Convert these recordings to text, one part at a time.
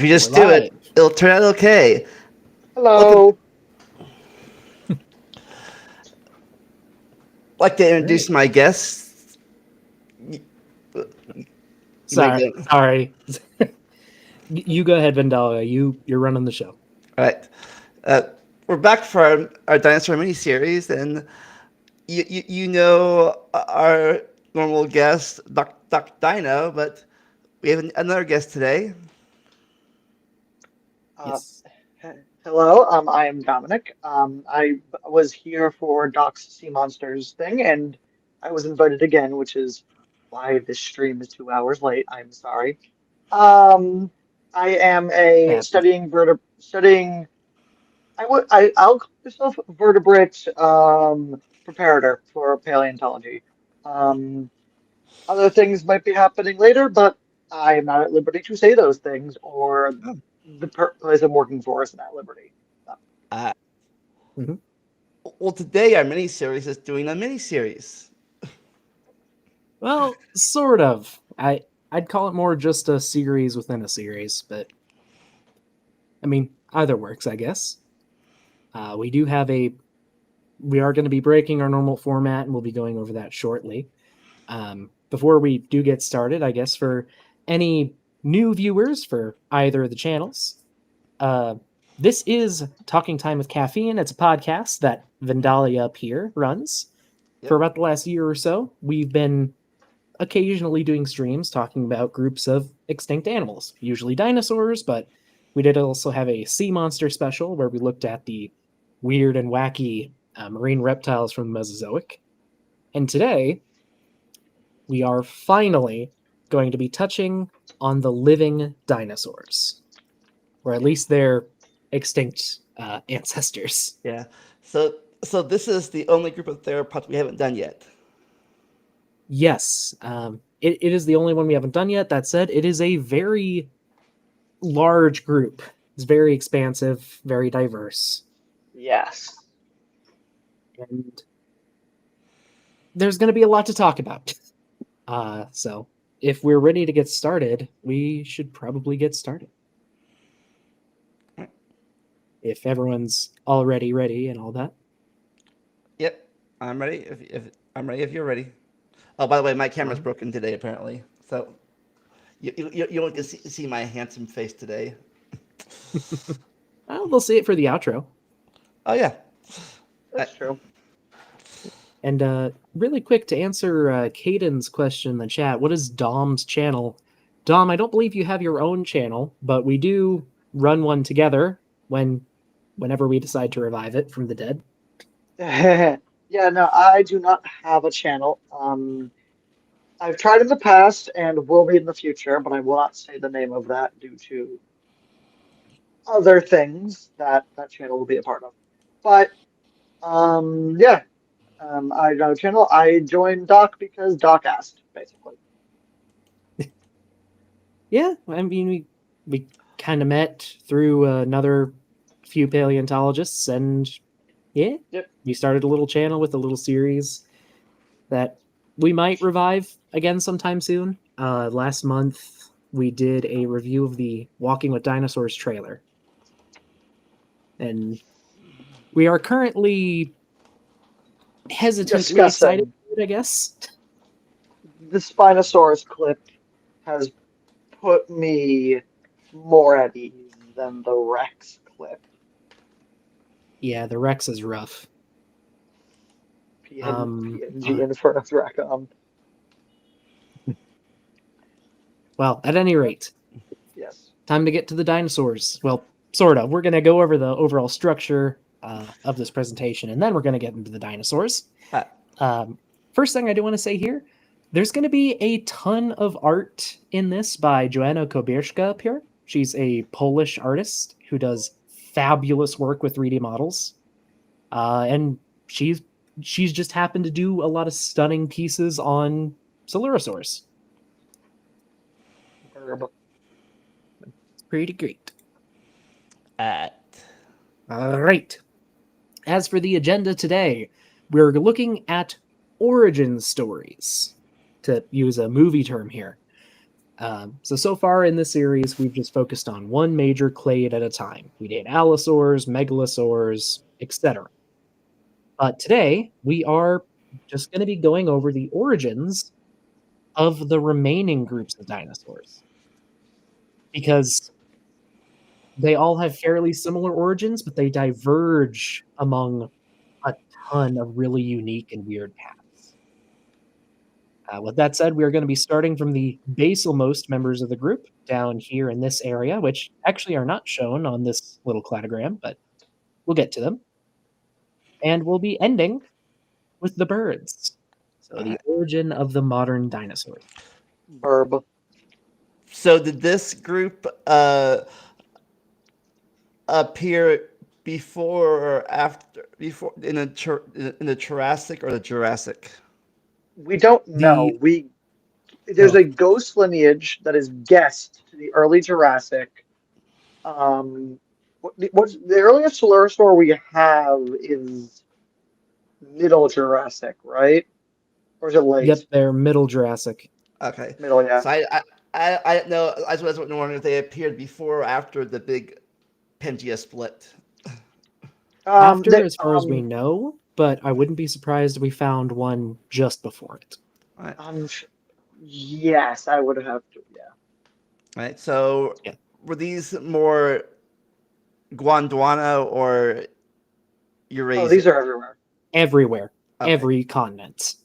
If you just We're do it, live. it'll turn out okay. Welcome. Hello. I'd like to All right. introduce my guests. You, you might Sorry. get. Sorry. You go ahead, Vandalia. You're running the show. All right. Uh, we're back for our dinosaur miniseries, and you know our normal guest, Doc Dino, but we have another guest today. Uh, Yes. Hello. I am Dominic. Was here for Doc's Sea Monsters thing, and I was invited again, which is why this stream is 2 hours late. I'm sorry. Um, I am a Happens. studying. I'll call myself vertebrate preparator for paleontology. Um, Other things might be happening later, but I am not at liberty to say those things, or the place I'm working for isn't at liberty. Uh, Hmm. well, today our miniseries is doing a miniseries. Well, sort of. I'd call it more just a series within a series, but I mean either works, I guess. We do have a. We are going to be breaking our normal format, and we'll be going over that shortly. Before we do get started, I guess for any new viewers for either of the channels, uh, this is Talking Time with Caffeine. It's a podcast that Vandalia up here runs. For Yep. about the last year or so, we've been occasionally doing streams talking about groups of extinct animals, usually dinosaurs, but we did also have a sea monster special where we looked at the weird and wacky marine reptiles from the Mesozoic. And today, we are finally going to be touching on the living dinosaurs, or at least their extinct ancestors. Yeah. So this is the only group of theropods we haven't done yet. Yes, it is the only one we haven't done yet. That said, it is a very large group. It's very expansive, very diverse, Yes. and there's going to be a lot to talk about. So if we're ready to get started, we should probably get started. If everyone's already ready and all that. Yep. I'm ready. If I'm ready, if you're ready. Oh, by the way, my camera's Fine. broken today apparently. So you won't get to see my handsome face today. Well, we'll see it for the outro. Oh yeah. I, That's true. And really quick to answer Caden's question in the chat, what is Dom's channel? Dom, I don't believe you have your own channel, but we do run one together whenever we decide to revive it from the dead. Yeah, no, I do not have a channel. I've tried in the past and will be in the future, but I will not say the name of that due to other things that that channel will be a part of. But yeah, I don't have a channel. I joined Doc because Doc asked, basically. Yeah, I mean, we kind of met through another few paleontologists, and yeah, Yep. we started a little channel with a little series that we might revive again sometime soon. Last month, we did a review of the Walking with Dinosaurs trailer. And we are currently hesitantly excited, Discussing. I guess. The Spinosaurus clip has put me more at ease than the Rex clip. Yeah, the Rex is rough. PNG Inferno Dracon. Well, at any rate, Yes. time to get to the dinosaurs. Well, sort of. We're going to go over the overall structure of this presentation, and then we're going to get into the dinosaurs. First thing I do want to say here, there's going to be a ton of art in this by Joanna Kobierska up here. She's a Polish artist who does fabulous work with 3D models. And she's just happened to do a lot of stunning pieces on Silurosaurs. It's pretty great. at All right. As for the agenda today, we're looking at origin stories, to use a movie term here. So far in this series, we've just focused on one major clade at a time. We did allosaurs, megalosaurs, etc. But today, we are just going to be going over the origins of the remaining groups of dinosaurs. Because they all have fairly similar origins, but they diverge among a ton of really unique and weird paths. With that said, we are going to be starting from the basalmost members of the group down here in this area, which actually are not shown on this little cladogram, but we'll get to them. And we'll be ending with the birds. So the Alright. origin of the modern dinosaurs. Burb. So did this group appear before or after before in the Jurassic or the Jurassic? We don't know. The There's a ghost lineage that is guessed to the early Jurassic. What's the earliest Slursaur we have is Middle Jurassic, right? Or is it Yep, late? they're Middle Jurassic. Okay. Middle, yeah. So I didn't know. I was wondering if they appeared before or after the big Pangea split. After, They, as far as we know, but I wouldn't be surprised if we found one just before it. All right. yes, I would have to, yeah. All right. So Yeah. were these more Gondwana or Eurasia? Oh, these are everywhere. Everywhere, Okay. every continent.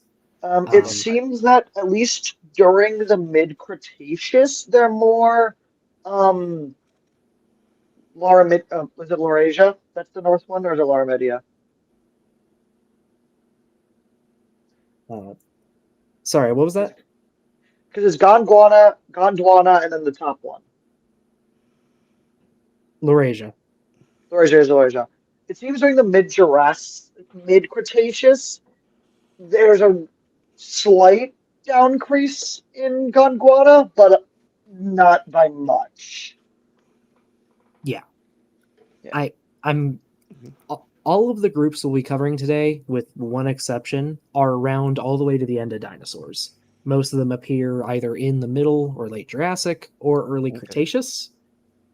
It Um, seems that at least during the mid-Cretaceous, they're more Lauramid was it Laurasia? That's the north one, or is it Lauramidia? uh, sorry, what was that? Because it's Gondwana, and then the top one. Laurasia. Laurasia is Laurasia. It seems during the mid-Cretaceous, there's a slight downcrease in Gondwana, but not by much. Yeah. Yeah. I'm all of the groups we'll be covering today, with one exception, are around all the way to the end of dinosaurs. Most of them appear either in the middle or late Jurassic or early Okay. Cretaceous,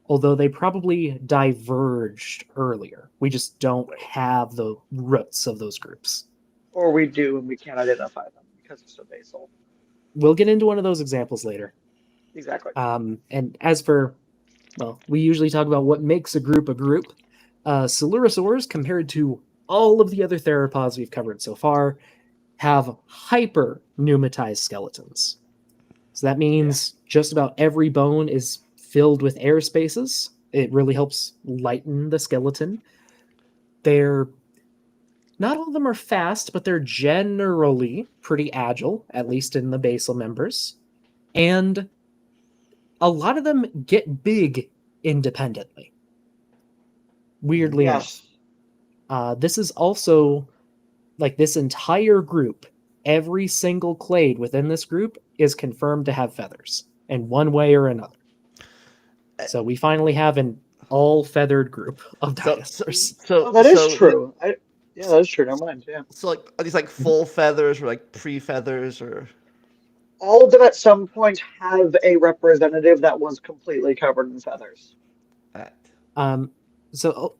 although they probably diverged earlier. We just don't have the roots of those groups. Or we do, and we can't identify them because it's so basal. We'll get into one of those examples later. Exactly. And as for, well, we usually talk about what makes a group a group. Coelurosaurs, compared to all of the other theropods we've covered so far, have hyper pneumatized skeletons. So that means just about every bone is filled with air spaces. It really helps lighten the skeleton. Not all of them are fast, but they're generally pretty agile, at least in the basal members. And a lot of them get big independently. Weirdly enough. This is also, like, this entire group, every single clade within this group is confirmed to have feathers in one way or another. So we finally have an all-feathered group of dinosaurs. That is true. Yeah, that is true. Never mind. Yeah. So like are these like full feathers or like pre-feathers or? All of them at some point have a representative that was completely covered in feathers. Um, so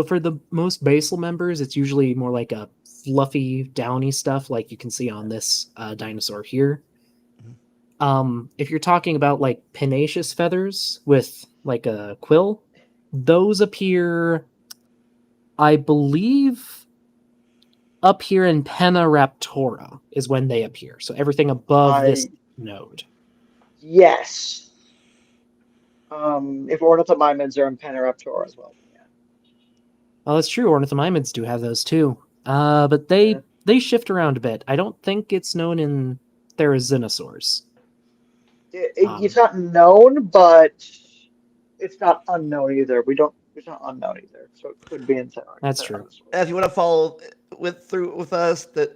for the most basal members, it's usually more like a fluffy, downy stuff, like you can see on this dinosaur here. If you're talking about like pinnaceous feathers with like a quill, those appear, I believe, up here in Penaraptora is when they appear. So everything above this node. Yes. If ornithomimids are in Penaraptora as well. Yeah. Oh, that's true. Ornithomimids do have those too. But they shift around a bit. I don't think it's known in Therizinosaurs. It's not known, but it's not unknown either. It's not unknown either, so it could be in Therizinosaurs. That's true. If you want to follow with us, the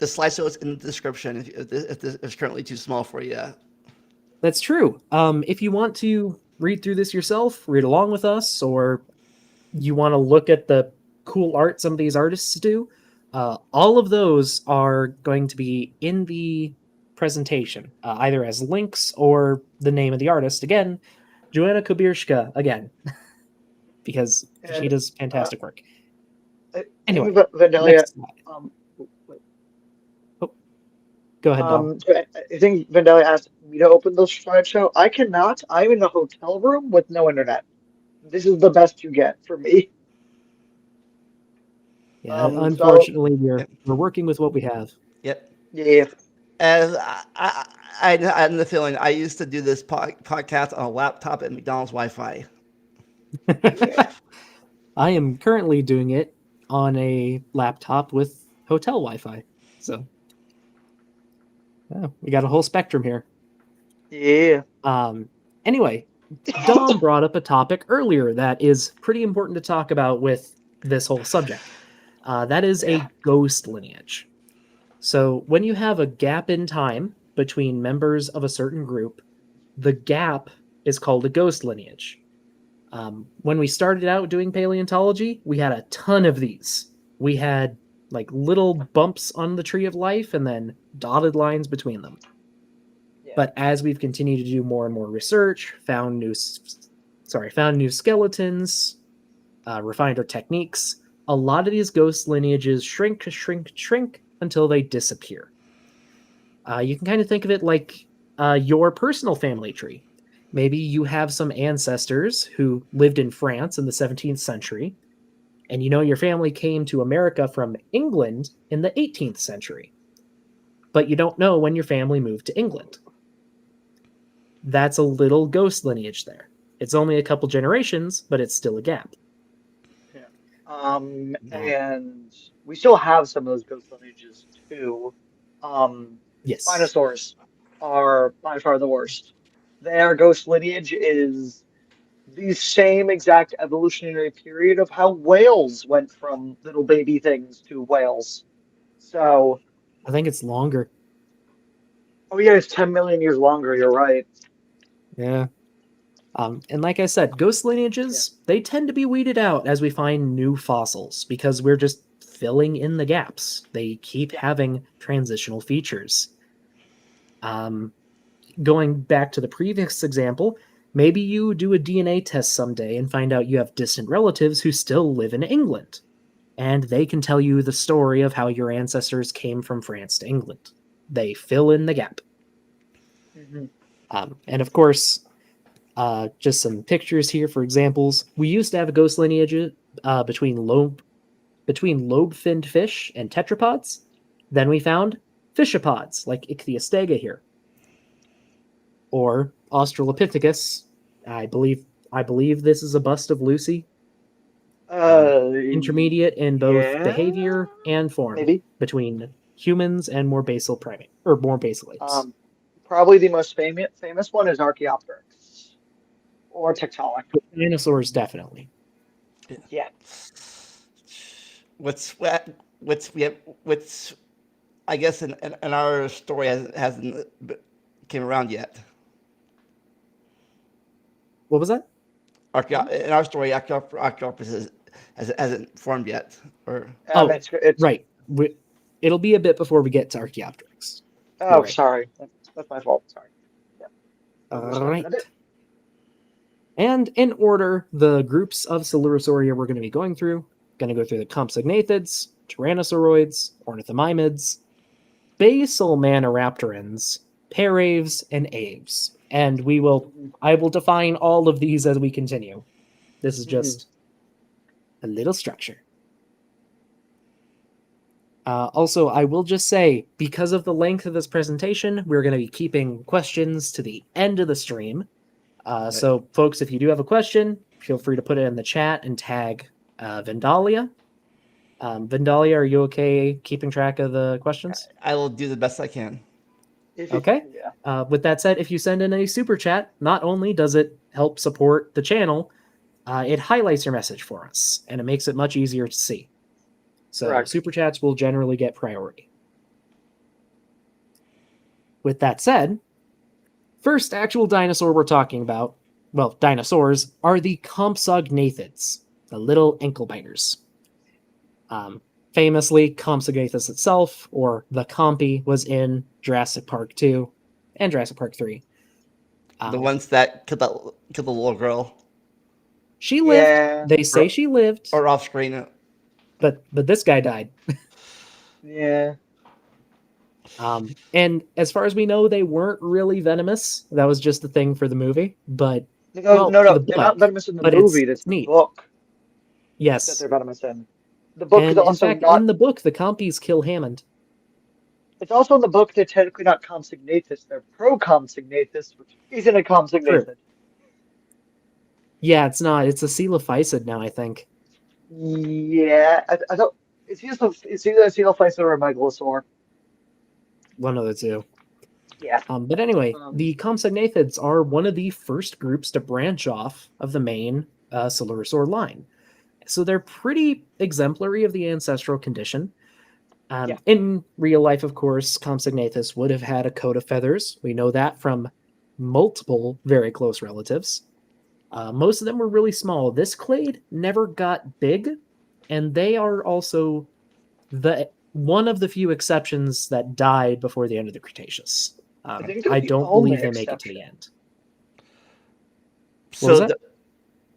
slideshow is in the description. If it's currently too small for you. That's true. If you want to read through this yourself, read along with us, or you want to look at the cool art some of these artists do, all of those are going to be in the presentation, either as links or the name of the artist. Again, Joanna Kubierska, again, because she And does uh, fantastic work. I Anyway, think Vandalia. next slide. Um, wait, Oh, go ahead, Dom. I think Vandalia asked me to open the slideshow. I cannot. I'm in a hotel room with no internet. This is the best you get for me. Yeah, So unfortunately, Yep. we're working with what we have. Yep. yeah, And I have the feeling I used to do this podcast on a laptop at McDonald's Wi-Fi. yeah. I am currently doing it on a laptop with hotel Wi-Fi. So we got a whole spectrum here. Yeah. Anyway, Dom brought up a topic earlier that is pretty important to talk about with this whole subject. That is a Yeah. ghost lineage. So when you have a gap in time between members of a certain group, the gap is called a ghost lineage. When we started out doing paleontology, we had a ton of these. We had like little bumps on the tree of life and then dotted lines between them. Yeah. But as we've continued to do more and more research, found new skeletons, refined our techniques, a lot of these ghost lineages shrink until they disappear. You can kind of think of it like your personal family tree. Maybe you have some ancestors who lived in France in the 17th century, and you know your family came to America from England in the 18th century, but you don't know when your family moved to England. That's a little ghost lineage there. It's only a couple generations, but it's still a gap. Yeah. No. And we still have some of those ghost lineages too. Um, Yes. Spinosaurs are by far the worst. Their ghost lineage is the same exact evolutionary period of how whales went from little baby things to whales. So, I think it's longer. oh yeah, it's 10 million years longer. You're right. Yeah. And like I said, ghost Yeah. lineages, they tend to be weeded out as we find new fossils because we're just filling in the gaps. They keep Yeah. having transitional features. Um, Going back to the previous example, maybe you do a DNA test someday and find out you have distant relatives who still live in England. And they can tell you the story of how your ancestors came from France to England. They fill in the gap. Hmm. And of course, just some pictures here for examples. We used to have a ghost lineage between lobe-finned fish and tetrapods. Then we found fishopods like Ichthyostega here, or Australopithecus. I believe this is a bust of Lucy. Uh, Intermediate in both yeah, behavior and form maybe. between humans and more basal primate or more basal apes. Um, Probably the most famous one is Archaeopteryx or Tiktaalik. But dinosaurs definitely. Yeah. What's what's we have what's I guess in our story hasn't came around yet. What was that? In our story, Archaeopteryx hasn't formed yet. Or Oh, It's right. It'll be a bit before we get to Archaeopteryx. You're oh right. sorry, that's my fault. Sorry. Yeah, we'll All start in right. a bit. And in order, the groups of Coelurosauria we're going to be going through, going to go through the Compsognathids, Tyrannosauroids, Ornithomimids, basal Maniraptorans, Paraves, and Aves. And Mhm. I will define all of these as we continue. This is Mhm. just a little structure. Also, I will just say, because of the length of this presentation, we're going to be keeping questions to the end of the stream. So, folks, if you do have a question, feel free to put it in the chat and tag Vandalia. Vandalia, are you okay keeping track of the questions? I will do the best I can. Okay. Yeah. With that said, if you send in a super chat, not only does it help support the channel, it highlights your message for us, and it makes it much easier to see. So Correct. super chats will generally get priority. With that said, first actual dinosaur we're talking about, well, dinosaurs, are the Compsognathids, the little ankle biters. famously, Compsognathus itself, or the Compy, was in Jurassic Park 2 and Jurassic Park 3. The ones that killed the little girl She lived. Yeah, They say she lived, or off screen. but this guy died. yeah. And as far as we know, they weren't really venomous. That was just the thing for the movie. But No, well, no, for no. the They're not book. venomous in the But movie. That's it's the neat. book that Yes. they're venomous in. The book is And in also fact, not. in the book, the Compies kill Hammond. It's also in the book they're technically not Compsognathus. They're pro-Compsognathus, which isn't a True. Compsognathid. Yeah, it's not. It's a coelophysid now, I think. Yeah, I don't. It's either a Coelophysis or a Megalosaur. One of the two. Yeah. But anyway, Um, the Compsognathids are one of the first groups to branch off of the main Coelurosaur line. So they're pretty exemplary of the ancestral condition. yeah. In real life, of course, Compsognathus would have had a coat of feathers. We know that from multiple very close relatives. Most of them were really small. This clade never got big, and they are also the one of the few exceptions that died before the end of the Cretaceous. I think they're I the don't only believe they make it to the exception. end. What was So that?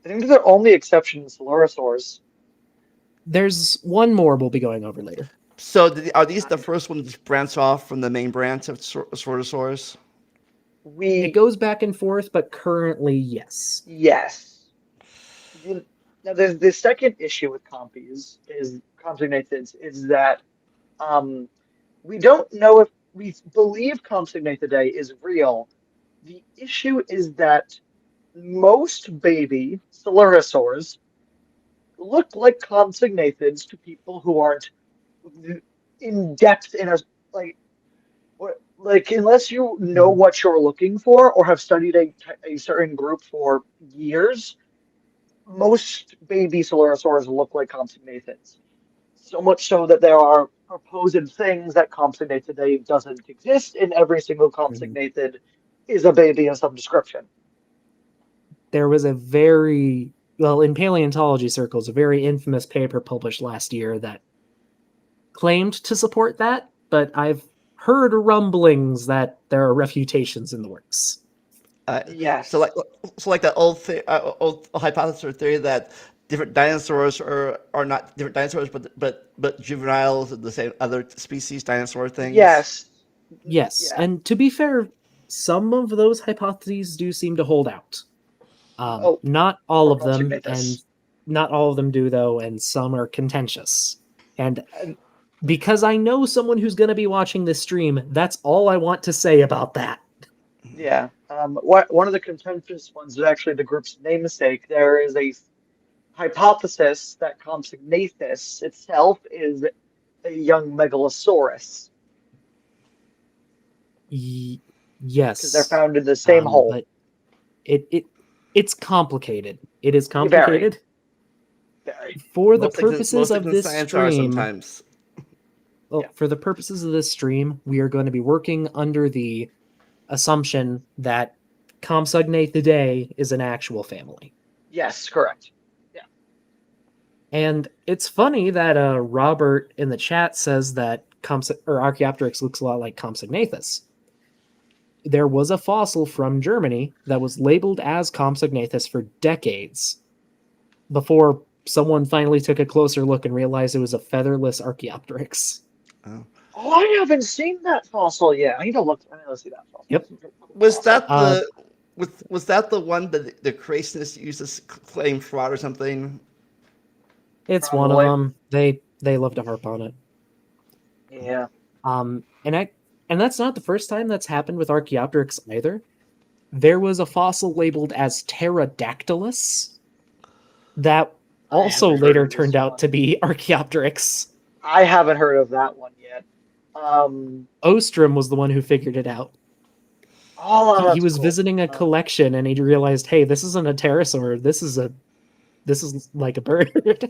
I think they're the only exception in Coelurosaurs. There's one more we'll be going over later. are these the first ones to branch off from the main branch of Sortosaurus? It We goes back and forth, but currently, yes. Yes. Now, there's the second issue with compies is Compsognathids is that um, we don't know if we believe Compsognathidae is real. The issue is that most baby Coelurosaurs look like Compsognathids to people who aren't in depth in a like unless you know Mhm. what you're looking for or have studied a certain group for years, most baby Coelurosaurs look like Compsognathans. So much so that there are proposed things that Compsognathidae doesn't exist, and every single Mhm. Compsognathid is a baby of some description. There was a very, well, in paleontology circles, a very infamous paper published last year that claimed to support that, but I've heard rumblings that there are refutations in the works. Uh, so like Yes. so like that old hypothesis or theory that different dinosaurs are not different dinosaurs, but juveniles of the same other species dinosaur things. Yes. Yes, Yeah. and to be fair, some of those hypotheses do seem to hold out. Oh, Not all for of them, and Compsognathus. not all of them do, though, and some are contentious. And And because I know someone who's going to be watching this stream, that's all I want to say about that. yeah. One of the contentious ones is actually the group's namesake. There is a hypothesis that Compsognathus itself is a young megalosaurus Y- because they're yes, found in the same hole. but it's complicated. It is Very, complicated very. for the Most things purposes most things of in this science are stream. sometimes. Yeah. Well, for the purposes of this stream, we are going to be working under the assumption that Compsognathidae is an actual family. Yes, correct. Yeah. And it's funny that Robert in the chat says that Archaeopteryx looks a lot like Compsognathus. There was a fossil from Germany that was labeled as Compsognathus for decades before someone finally took a closer look and realized it was a featherless Archaeopteryx. Oh. Oh, I haven't seen that fossil yet. I need to look. I need to see that fossil. Yep. That's a cool Was fossil. that the was that the one that the creationists used to claim fraud or something? It's one of Probably. them. They love to harp on it. Yeah. Um, and I and that's not the first time that's happened with Archaeopteryx either. There was a fossil labeled as Pterodactylus that I also haven't heard later of this turned out one. to be Archaeopteryx. I haven't heard of that one yet. Um. Ostrom was the one who figured it out. Oh, He that's was cool. visiting a collection and he realized, hey, this isn't a pterosaur. This is like a bird.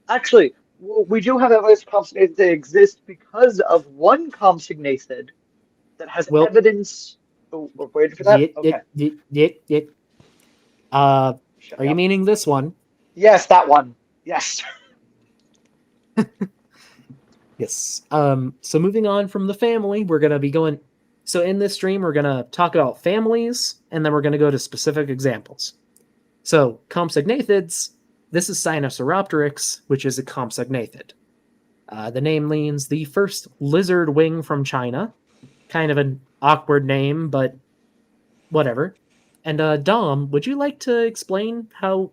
Actually, we do have evidence Compsognathid they exist because of one Compsognathed that has Well, evidence. Oh, we're waiting for that? Okay. it. Uh, Shut are you up. meaning this one? Yes, that one. Yes. Yes. So moving on from the family, we're gonna be going. So in this stream, we're gonna talk about families, and then we're gonna go to specific examples. So Compsognathids. This is Sinosauropteryx, which is a Compsognathid. The name means the first lizard wing from China. Kind of an awkward name, but whatever. And Dom, would you like to explain how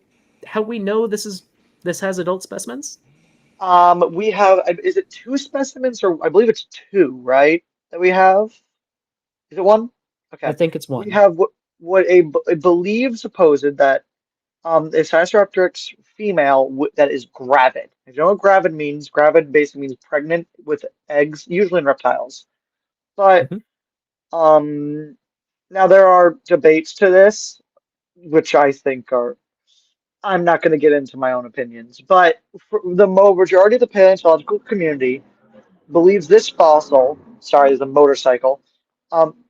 we know this has adult specimens? We have, is it two specimens or I believe it's two, right? That we have? Is it one? I Okay. think it's We one. have what a believed supposed that a Sinosauropteryx female that is gravid. If you know what gravid means, gravid basically means pregnant with eggs, usually in reptiles. But Mhm. um, now there are debates to this, which I think are. I'm not going to get into my own opinions, but for the majority of the paleontological community believes this fossil, sorry, there's a motorcycle,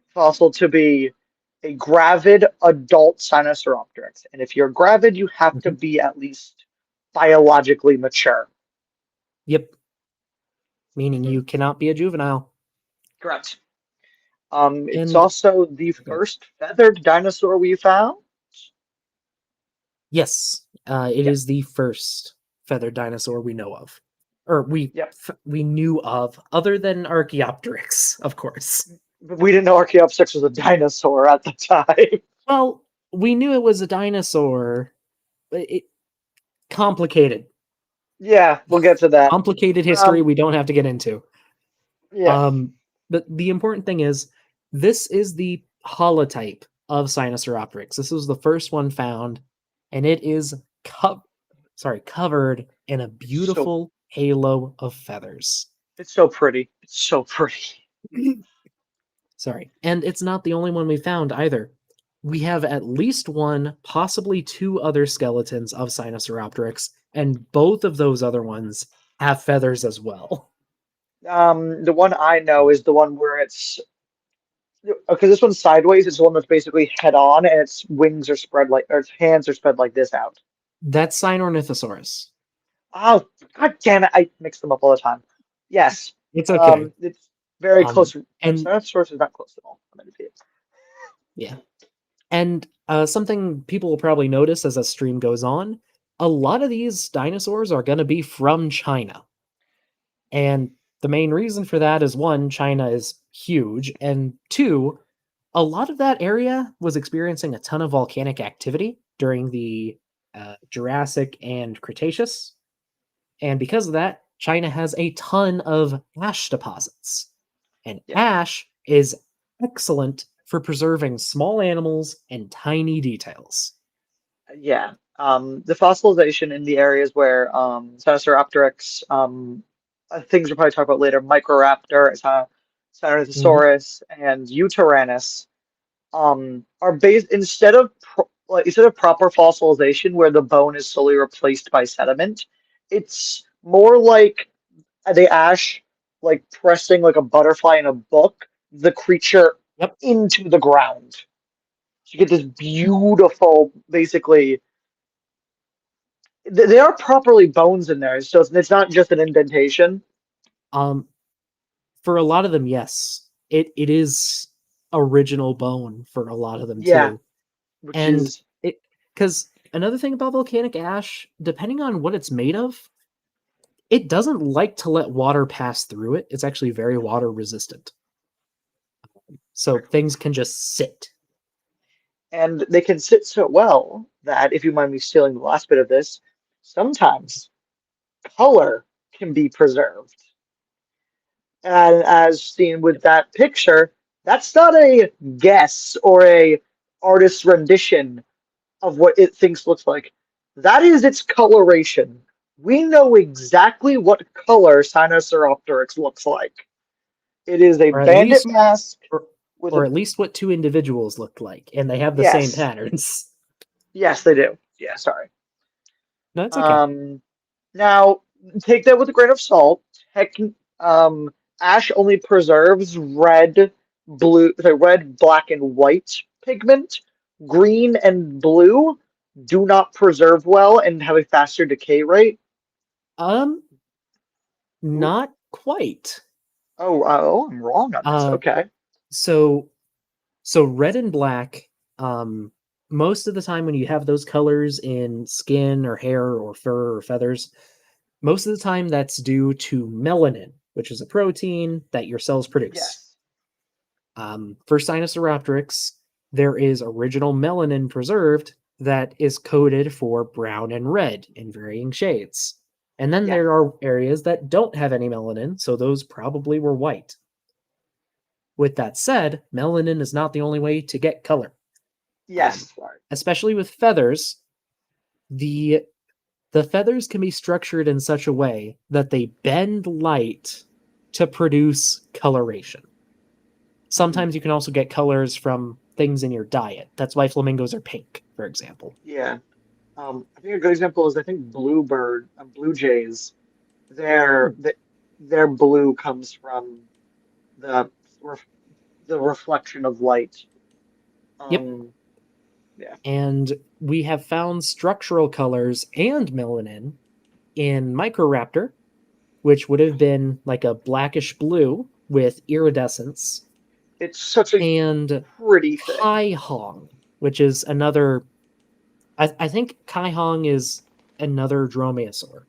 fossil to be a gravid adult Sinosauropteryx. And if you're gravid, you have to Mhm. be at least biologically mature. Yep. Meaning Mhm. you cannot be a juvenile. Correct. It's And also the okay. first feathered dinosaur we found. Yes, it Yeah, is the first feathered dinosaur we know of, or yeah. we knew of, other than Archaeopteryx, of course. But we didn't know Archaeopteryx was a dinosaur at the time. Well, we knew it was a dinosaur. But complicated, Yeah, we'll get to that. complicated history Um, we don't have to get into. yeah, Um, but the important thing is, this is the holotype of Sinosauropteryx. This was the first one found, and it is covered in a so beautiful halo of feathers. it's so pretty. It's so pretty. Sorry. And it's not the only one we found either. We have at least one, possibly two other skeletons of Sinosauropteryx, and both of those other ones have feathers as well. The one I know is the one where it's because this one's sideways. It's the one that's basically head on, and its wings are spread like, or its hands are spread like this out. That's Sinornithosaurus. Oh, God damn it! I mix them up all the time. Yes, It's okay. it's very close. No, And Tyrannosaurus is not close at all. I'm gonna be it. yeah. And something people will probably notice as the stream goes on, a lot of these dinosaurs are going to be from China. And the main reason for that is one, China is huge, and two, a lot of that area was experiencing a ton of volcanic activity during the Jurassic and Cretaceous. And because of that, China has a ton of ash deposits. And Yeah, ash is excellent for preserving small animals and tiny details. yeah. The fossilization in the areas where Sinosauropteryx, things we'll probably talk about later, Microraptor, Mhm. Tyrannosaurus, and Utaranus are based instead of proper fossilization where the bone is slowly replaced by sediment, it's more like the ash like pressing like a butterfly in a book the creature Yep. into the ground. So you get this beautiful, basically they are properly bones in there, so it's not just an indentation. Um, for a lot of them, yes, it is original bone for a lot of them Yeah, too. which And is it because another thing about volcanic ash, depending on what it's made of, it doesn't like to let water pass through it. It's actually very water resistant. So very cool. things can just sit. And they can sit so well that, if you mind me stealing the last bit of this, sometimes color can be preserved. And as seen with that picture, that's not a guess or a artist's rendition of what it thinks looks like. That is its coloration. We know exactly what color Sinosauropteryx looks like. It is a Or at bandit least mask or, with or a at least what two individuals looked like, and they have the same yes, patterns. yes, they do. Yeah, sorry. No, it's okay. Um, Now take that with a grain of salt. Tech, um, ash only preserves red, blue, sorry, red, black, and white pigment. Green and blue do not preserve well and have a faster decay rate. Um, Ooh, not quite. I'm wrong on this. Uh, Okay. so so red and black. Most of the time when you have those colors in skin or hair or fur or feathers, most of the time that's due to melanin, which is a protein that your cells produce. Yes. For Sinosauropteryx, there is original melanin preserved that is coded for brown and red in varying shades. And then Yeah. there are areas that don't have any melanin, so those probably were white. With that said, melanin is not the only way to get color. Yes. Sorry. Especially with feathers, the feathers can be structured in such a way that they bend light to produce coloration. Mhm. Sometimes you can also get colors from things in your diet. That's why flamingos are pink, for example. Yeah. I think a good example is I think blue jays. Their Hmm. th- their blue comes from the ref the reflection of light. Yep. Um, yeah. And we have found structural colors and melanin in Microraptor, which would have been like a blackish blue with iridescence, It's such a and pretty thing. Kai Hong, which is another. I think Kai Hong is another dromaeosaur,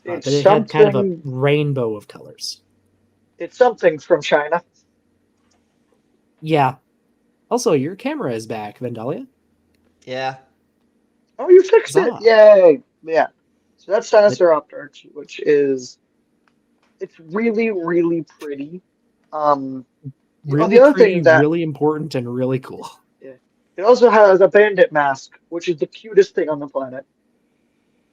It's but it had kind of a something. rainbow of colors. It's something from China. Yeah. Also, your camera is back, Vandalia. Yeah. Oh, you fixed it! Huzzah. Yay! Yeah. So that's But Sinosauropteryx, which is it's really, really pretty. Um, really the other thing pretty, that really important, and really cool. yeah, it also has a bandit mask, which is the cutest thing on the planet.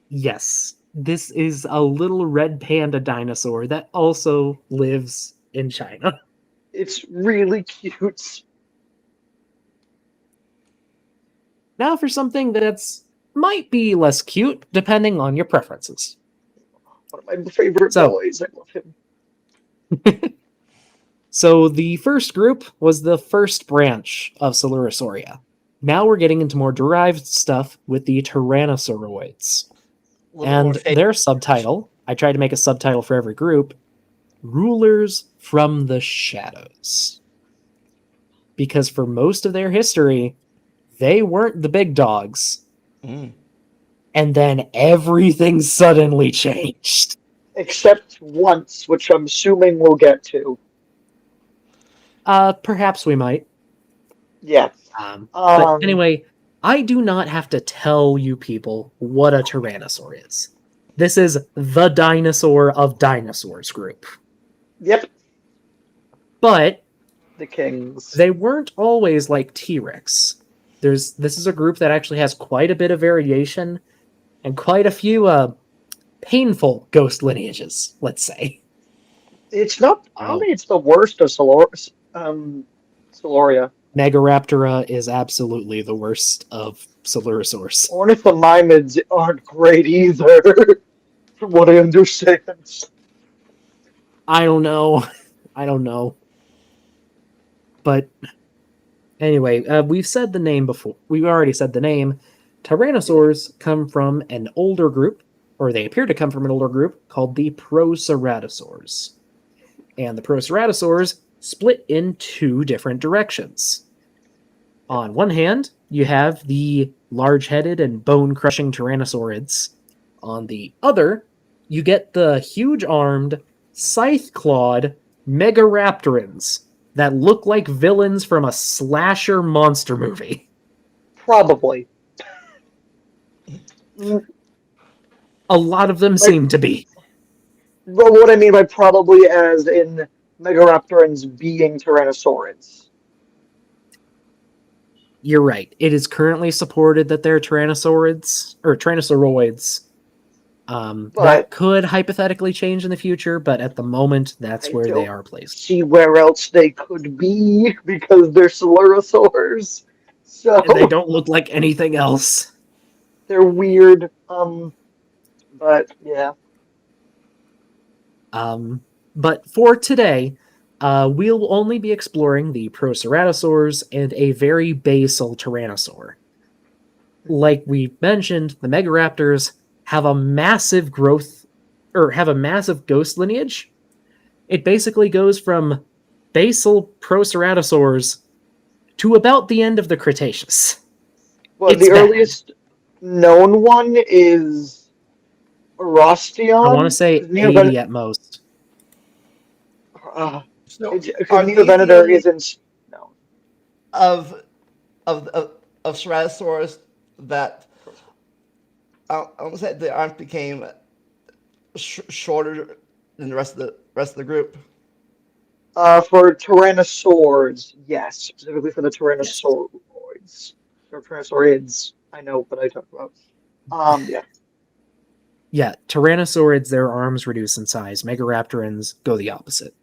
Yes, this is a little red panda dinosaur that also lives in China. It's really cute. Now for something that's might be less cute, depending on your preferences. One of my favorite So, boys. I love him. so the first group was the first branch of Silurosauria. Now we're getting into more derived stuff with the Tyrannosauroids. A little bit more And fake. their subtitle, I tried to make a subtitle for every group, Rulers from the Shadows. Because for most of their history, they weren't the big dogs. Mm. And then everything suddenly changed. Except once, which I'm assuming we'll get to. Perhaps we might. Yeah. But Um, anyway, I do not have to tell you people what a tyrannosaur is. This is the dinosaur of dinosaurs group. yep, But the kings. they weren't always like T-Rex. This is a group that actually has quite a bit of variation and quite a few painful ghost lineages, let's say. It's not, I don't Oh, think it's the worst of Siluria. Megaraptora is absolutely the worst of Silurosaurs. Ornithomimids aren't great either, from what I understand. I don't know. I don't know. But anyway, we've said the name before. We've already said the name. Tyrannosaurs come from an older group, or they appear to come from an older group called the Proceratosaurs. And the Proceratosaurs split in two different directions. On one hand, you have the large headed and bone crushing Tyrannosaurids. On the other, you get the huge armed, scythe clawed Megaraptorans that look like villains from a slasher monster movie. Probably. Mm, A lot of them Like, seem to be. but what I mean by probably as in Megaraptorans being Tyrannosaurids. You're right. It is currently supported that they're Tyrannosaurids, or Tyrannosauroids. That But could hypothetically change in the future, but at the moment, that's I where they don't are placed. see where else they could be because they're Silurosaurs. And they So don't look like anything else. they're weird. But yeah. Um, but for today, we'll only be exploring the Proceratosaurs and a very basal Tyrannosaur. Like we mentioned, the Megaraptors have a massive growth, or have a massive ghost lineage, it basically goes from basal proceratosaurs to about the end of the Cretaceous. Well, It's the bad. earliest known one is I want to Rostion, say because 80 at most. uh, So because are these the Neovenator only isn't known. of of Ceratosaurus that I almost said the arms became shorter than the rest of the group? For Tyrannosaurs, yes, specifically for the Yes. Tyrannosauroids or Tyrannosaurids. I know what I talk about. Yeah, Yeah, Tyrannosaurids, their arms reduce in size. Megaraptorans go the opposite.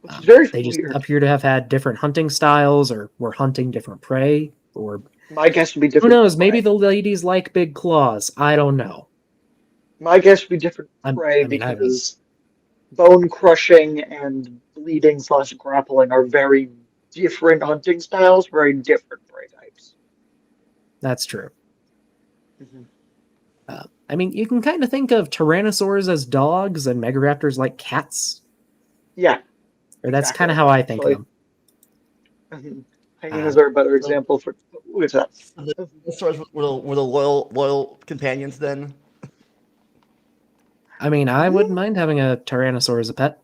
which is very They just weird. appear to have had different hunting styles or were hunting different prey. Or My guess would be who different knows, maybe prey. the ladies like big claws. I don't know. My guess would be different prey I mean, I haven't. because bone crushing and bleeding slash grappling are very different hunting styles, very different prey types. That's true. Mhm. I mean, you can kind of think of Tyrannosaurs as dogs and Megaraptors like cats. Yeah, Or that's kind of exactly. how I think of Actually, them. mhm. Uh, Hyenas are a better So, example for which that. so the dinosaurs were the loyal companions then. I mean, I wouldn't Mhm. mind having a Tyrannosaur as a pet.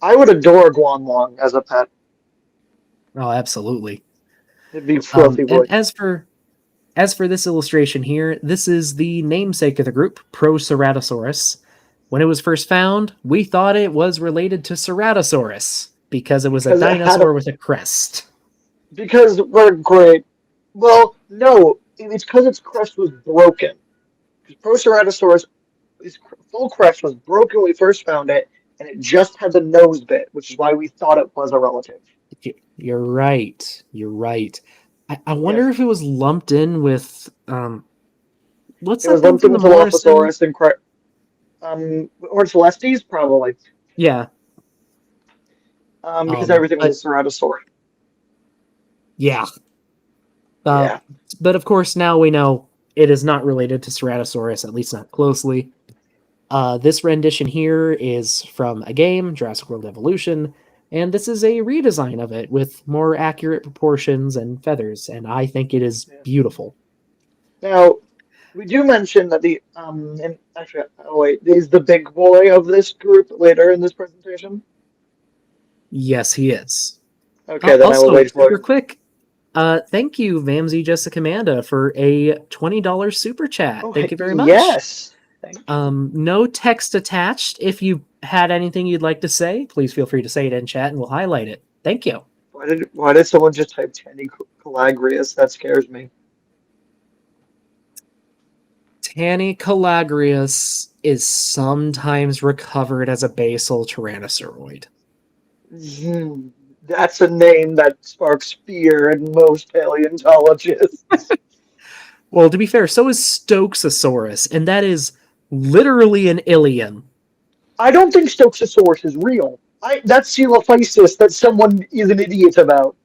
I would adore a Guanlong as a pet. Oh, absolutely. It'd be filthy And wood. as for this illustration here, this is the namesake of the group, Proceratosaurus. When it was first found, we thought it was related to Ceratosaurus because it was a Because it had a dinosaur with a crest. because we're great. Well, no, it's because its crest was broken. Because Proceratosaurus, its full crest was broken when we first found it, and it just had the nose bit, which is why we thought it was a relative. You're right. You're right. I Yes, wonder if it was lumped in with what's it that was thing lumped in from the with Morrison? Dilophosaurus and or Celestes probably, Yeah. because everything was a But Ceratosaur. yeah. Uh, Yeah, but of course, now we know it is not related to Ceratosaurus, at least not closely. This rendition here is from a game, Jurassic World Evolution, and this is a redesign of it with more accurate proportions and feathers, and I think it is yeah. beautiful. Now, we do mention that and actually, oh wait, is the big boy of this group later in this presentation? Yes, he is. Okay, then I will Also, wait for super him. quick, thank you, Vamsy Jessica Manda, for a $20 super chat. Oh, Thank you very much. yes. Thank you. No text attached. If you had anything you'd like to say, please feel free to say it in chat and we'll highlight it. Thank you. Why did someone just type Tanny Calagrius? That scares me. Tanny Calagrius is sometimes recovered as a basal tyrannosauroid. Hmm, that's a name that sparks fear in most paleontologists. Well, to be fair, so is Stokesasaurus, and that is literally an ilium. I don't think Stokesaurus is real. That's Coelophysis that someone is an idiot about.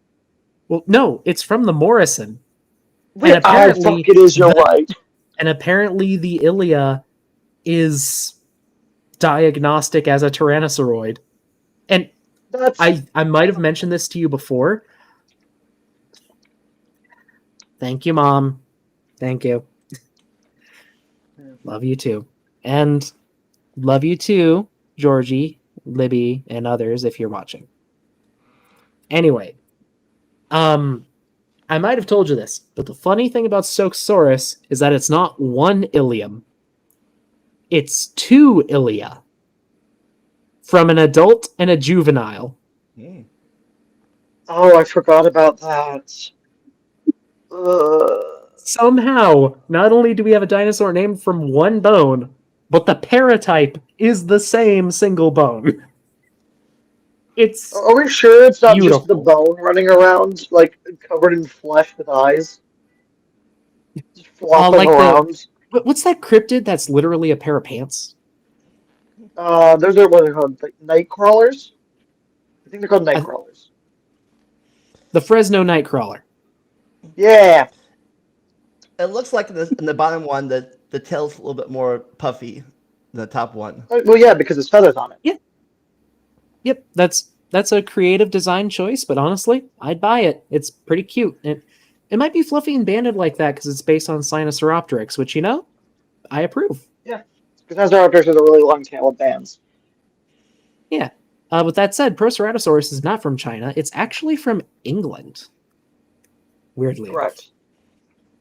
Well, no, it's from the Morrison, and Wait, oh fuck, apparently it is. You're the right. the ilia is diagnostic as a tyrannosauroid. And That's I might have mentioned this to you before. Thank you, Mom. Thank you. Love you too. And love you too, Georgie, Libby, and others if you're watching. Anyway, um, I might have told you this, but the funny thing about Stokesaurus is that it's not one ilium. It's two ilia from an adult and a juvenile. Hmm. Oh, I forgot about that. Ugh. Somehow, not only do we have a dinosaur named from one bone, but the paratype is the same single bone. It's Are we sure it's not just the beautiful. bone running around, like covered in flesh with eyes, just flopping Like around? what's that cryptid that's literally a pair of pants? Those are what they're called, like night crawlers. I think they're called night I, crawlers. the Fresno Nightcrawler. Yeah, It looks like in the bottom one the tail's a little bit more puffy. the top one. Well, yeah, because there's feathers on it. Yeah. Yep, that's a creative design choice, but honestly, I'd buy it. It's pretty cute. It might be fluffy and banded like that because it's based on Sinosauropteryx, which I approve. Yeah, because Velociraptors are the really long tailed bands. Yeah. With that said, Proceratosaurus is not from China. It's actually from England. Weirdly enough. Correct.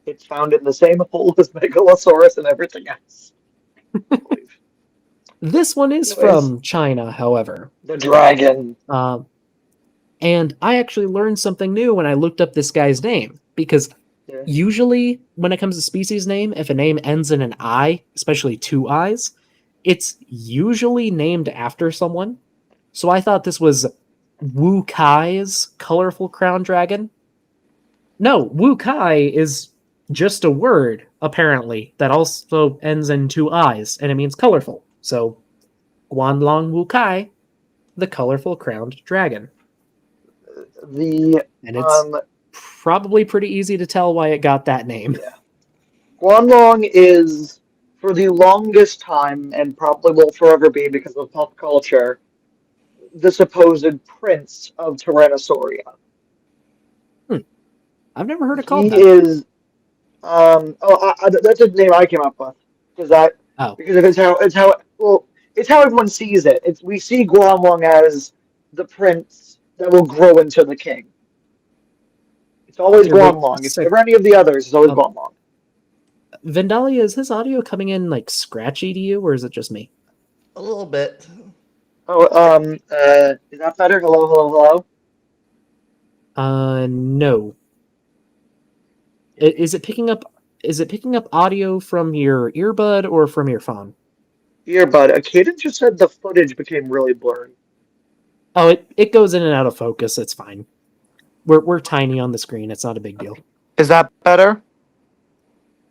It's found in the same hole as Megalosaurus and everything else. I believe. This one is Anyways, from China, however. the dragon. And I actually learned something new when I looked up this guy's name. Because Yeah. usually, when it comes to species name, if a name ends in an I, especially two I's, it's usually named after someone. So I thought this was Wu Kai's colorful crown dragon. No, Wu Kai is just a word, apparently, that also ends in two I's, and it means colorful. So, Guanlong Wu Kai, the colorful crowned dragon. The And it's probably pretty easy to tell why it got that name. yeah. Guanlong is, for the longest time, and probably will forever be because of pop culture, the supposed prince of Tyrannosauria. I've never heard it called He that. is. That's a name I came up with because Oh, because of it's how everyone sees it. We see Guanlong as the prince that will grow into the king. It's always here, wait, Guanlong. If sec. ever any of the others, it's always Um, Guanlong. Vandalia, is his audio coming in like scratchy to you, or is it just me? A little bit. Oh, is that better? Hello, hello, hello. No. Is it picking up? Is it picking up audio from your earbud or from your phone? Earbud. Caden just said the footage became really blurry. Oh, it goes in and out of focus. It's fine. We're tiny on the screen. It's not a big deal. Is that better?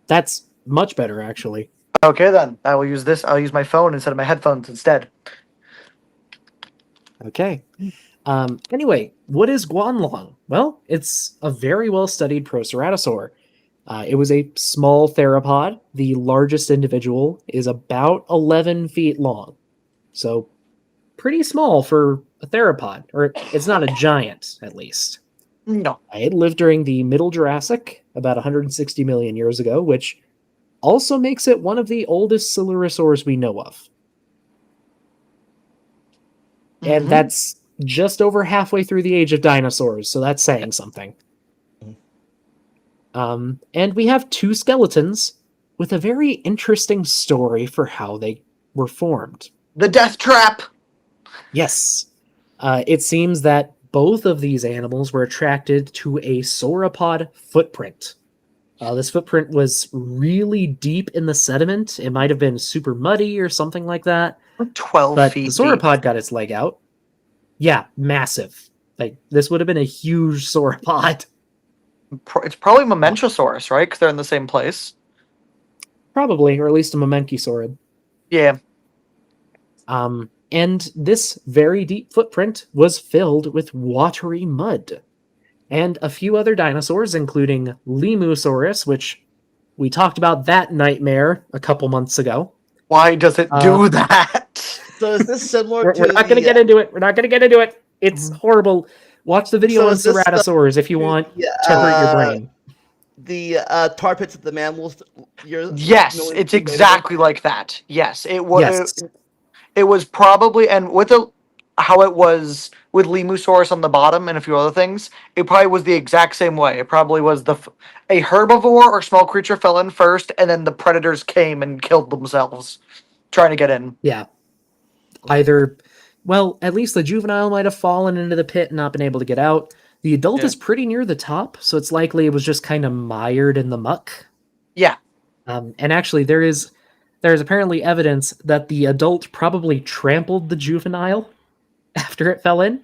That's much better, actually. Okay, then. I will use this. I'll use my phone instead of my headphones instead. Okay. Anyway, what is Guanlong? Well, it's a very well-studied Proceratosaur. It was a small theropod. The largest individual is about 11 feet long. So, pretty small for a theropod. Or it's not a giant, at least. No. It lived during the Middle Jurassic, about 160 million years ago, which also makes it one of the oldest coelurosaurs we know of. And Mhm. that's just over halfway through the age of dinosaurs, so that's saying something. And we have two skeletons with a very interesting story for how they were formed. The death trap. Yes. It seems that both of these animals were attracted to a sauropod footprint. This footprint was really deep in the sediment. It might have been super muddy or something like that. 12 But feet the sauropod got its leg out. Yeah, massive. Like, this would have been a huge sauropod. It's probably Momentosaurus, right? Because they're in the same place. Probably, or at least a Mamenchisaurid. Yeah. And this very deep footprint was filled with watery mud. And a few other dinosaurs, including Lemusaurus, which we talked about that nightmare a couple months ago. Why does it do that? So is this similar We're to not going to get into it. We're not going to get into it. It's horrible. Watch the video So on is this the- ceratosaurs if you want to hurt your brain. the tar pits of the mammals? Yes, it's exactly like that. Yes, it was. Yes. It was probably, and with how it was with Lemusaurus on the bottom and a few other things, it probably was the exact same way. It probably was a herbivore or small creature fell in first, and then the predators came and killed themselves trying to get in. Yeah. Either, well, at least the juvenile might have fallen into the pit and not been able to get out. The adult Yeah. is pretty near the top, so it's likely it was just kind of mired in the muck. Yeah. And actually, there is apparently evidence that the adult probably trampled the juvenile after it fell in.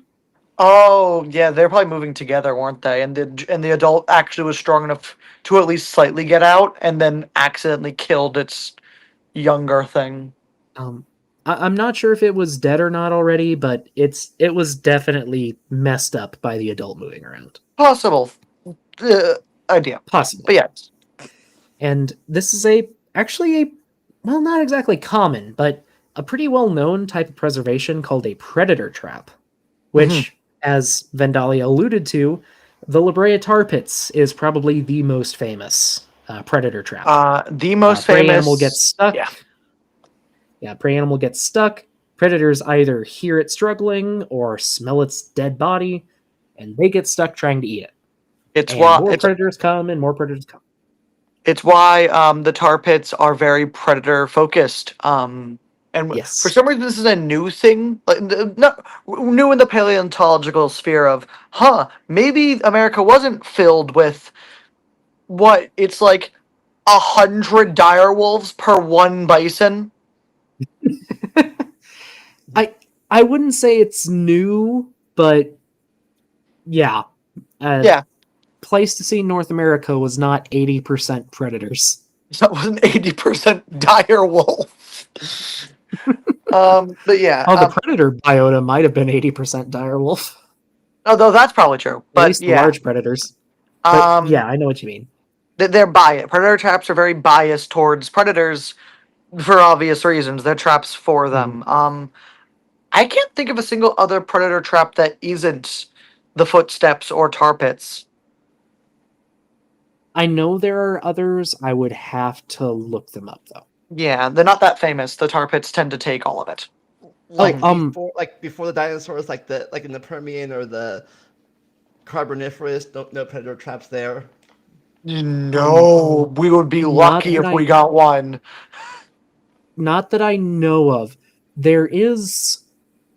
Oh, yeah, they're probably moving together, weren't they? And the adult actually was strong enough to at least slightly get out, and then accidentally killed its younger thing. I'm not sure if it was dead or not already, but it was definitely messed up by the adult moving around. Possible idea, Possibly. but yeah. And this is actually a well, not exactly common, but a pretty well known type of preservation called a predator trap, Mhm. which, as Vandalia alluded to, the La Brea tar pits is probably the most famous predator trap. The most Prey animal gets famous, stuck. yeah. Yeah, prey animal gets stuck. Predators either hear it struggling or smell its dead body, and they get stuck trying to eat it. It's And why more predators come, and more predators come. it's why the tar pits are very predator focused. And for Yes. some reason, this is a new thing, like not new in the paleontological sphere of, maybe America wasn't filled with what it's like 100 dire wolves per one bison. I I wouldn't say it's new, but yeah, uh, Yeah, Pleistocene North America was not 80% predators. so it was an 80% dire wolf. But yeah, Oh, the predator biota might have been 80% direwolf, although that's probably true. at But least the yeah, large predators. But um, yeah, I know what you mean. they're biased. Predator traps are very biased towards predators for obvious reasons. They're traps for Mhm. them. I can't think of a single other predator trap that isn't the footsteps or tar pits. I know there are others. I would have to look them up though. Yeah, they're not that famous. The tar pits tend to take all of it. Oh, Like before the dinosaurs, like in the Permian or the Carboniferous, no predator traps there. um, No, we would be not lucky that if we I got one. not that I know of. There is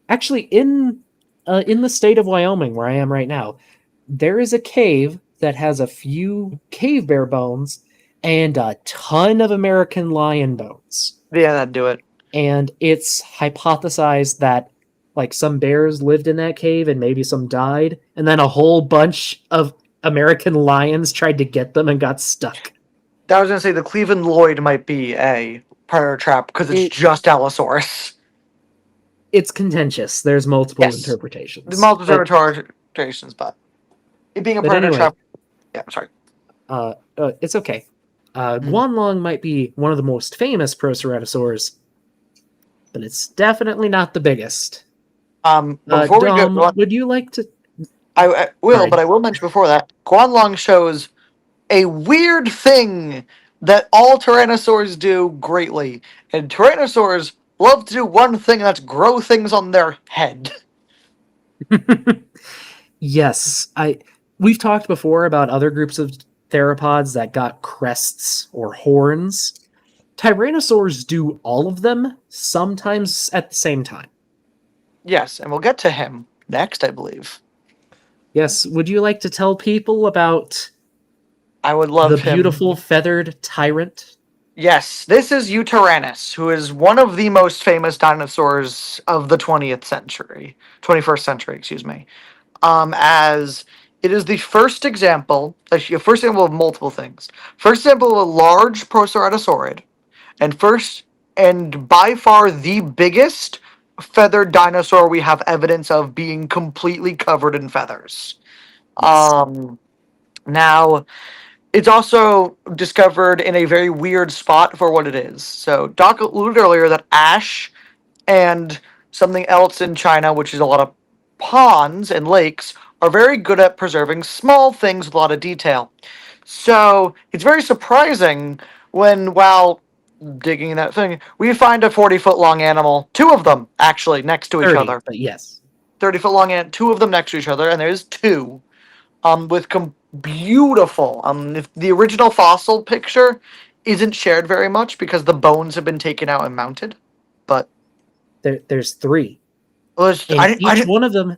actually in the state of Wyoming where I am right now. There is a cave that has a few cave bear bones and a ton of American lion bones. Yeah, that'd do it. And it's hypothesized that like some bears lived in that cave and maybe some died, and then a whole bunch of American lions tried to get them and got stuck. I was gonna say the Cleveland Lloyd might be a predator trap because it's It just Allosaurus. it's contentious. There's multiple Yes, the interpretations. multiple interpretations, but it being a But predator anyway, trap. Yeah, I'm sorry. it's okay. Mhm. Guanlong might be one of the most famous Proceratosaurs, but it's definitely not the biggest. But before we go, Dom, would you like to? I will, Sorry. but I will mention before that Guanlong shows a weird thing that all tyrannosaurs do greatly, and tyrannosaurs love to do one thing, and that's grow things on their head. Yes, I. We've talked before about other groups of theropods that got crests or horns. Tyrannosaurs do all of them, sometimes at the same time. Yes, and we'll get to him next, I believe. Yes, would you like to tell people about I would the love him. beautiful feathered tyrant? Yes, this is Eutyrannus, who is one of the most famous dinosaurs of the 20th century, 21st century, excuse me. As it is the first example, actually, first example of multiple things. First example of a large Proceratosaurid, and first and by far the biggest feathered dinosaur we have evidence of being completely covered in feathers. Yes. Now it's also discovered in a very weird spot for what it is. So Doc alluded earlier that ash and something else in China, which is a lot of ponds and lakes, are very good at preserving small things with a lot of detail. So it's very surprising when, while digging that thing, we find a 40-foot long animal, two of them actually next to each 30, other. but yes. 30-foot long and two of them next to each other, and there's two. With beautiful. If the original fossil picture isn't shared very much because the bones have been taken out and mounted, but There's three. I And didn't. I each didn't. one of them.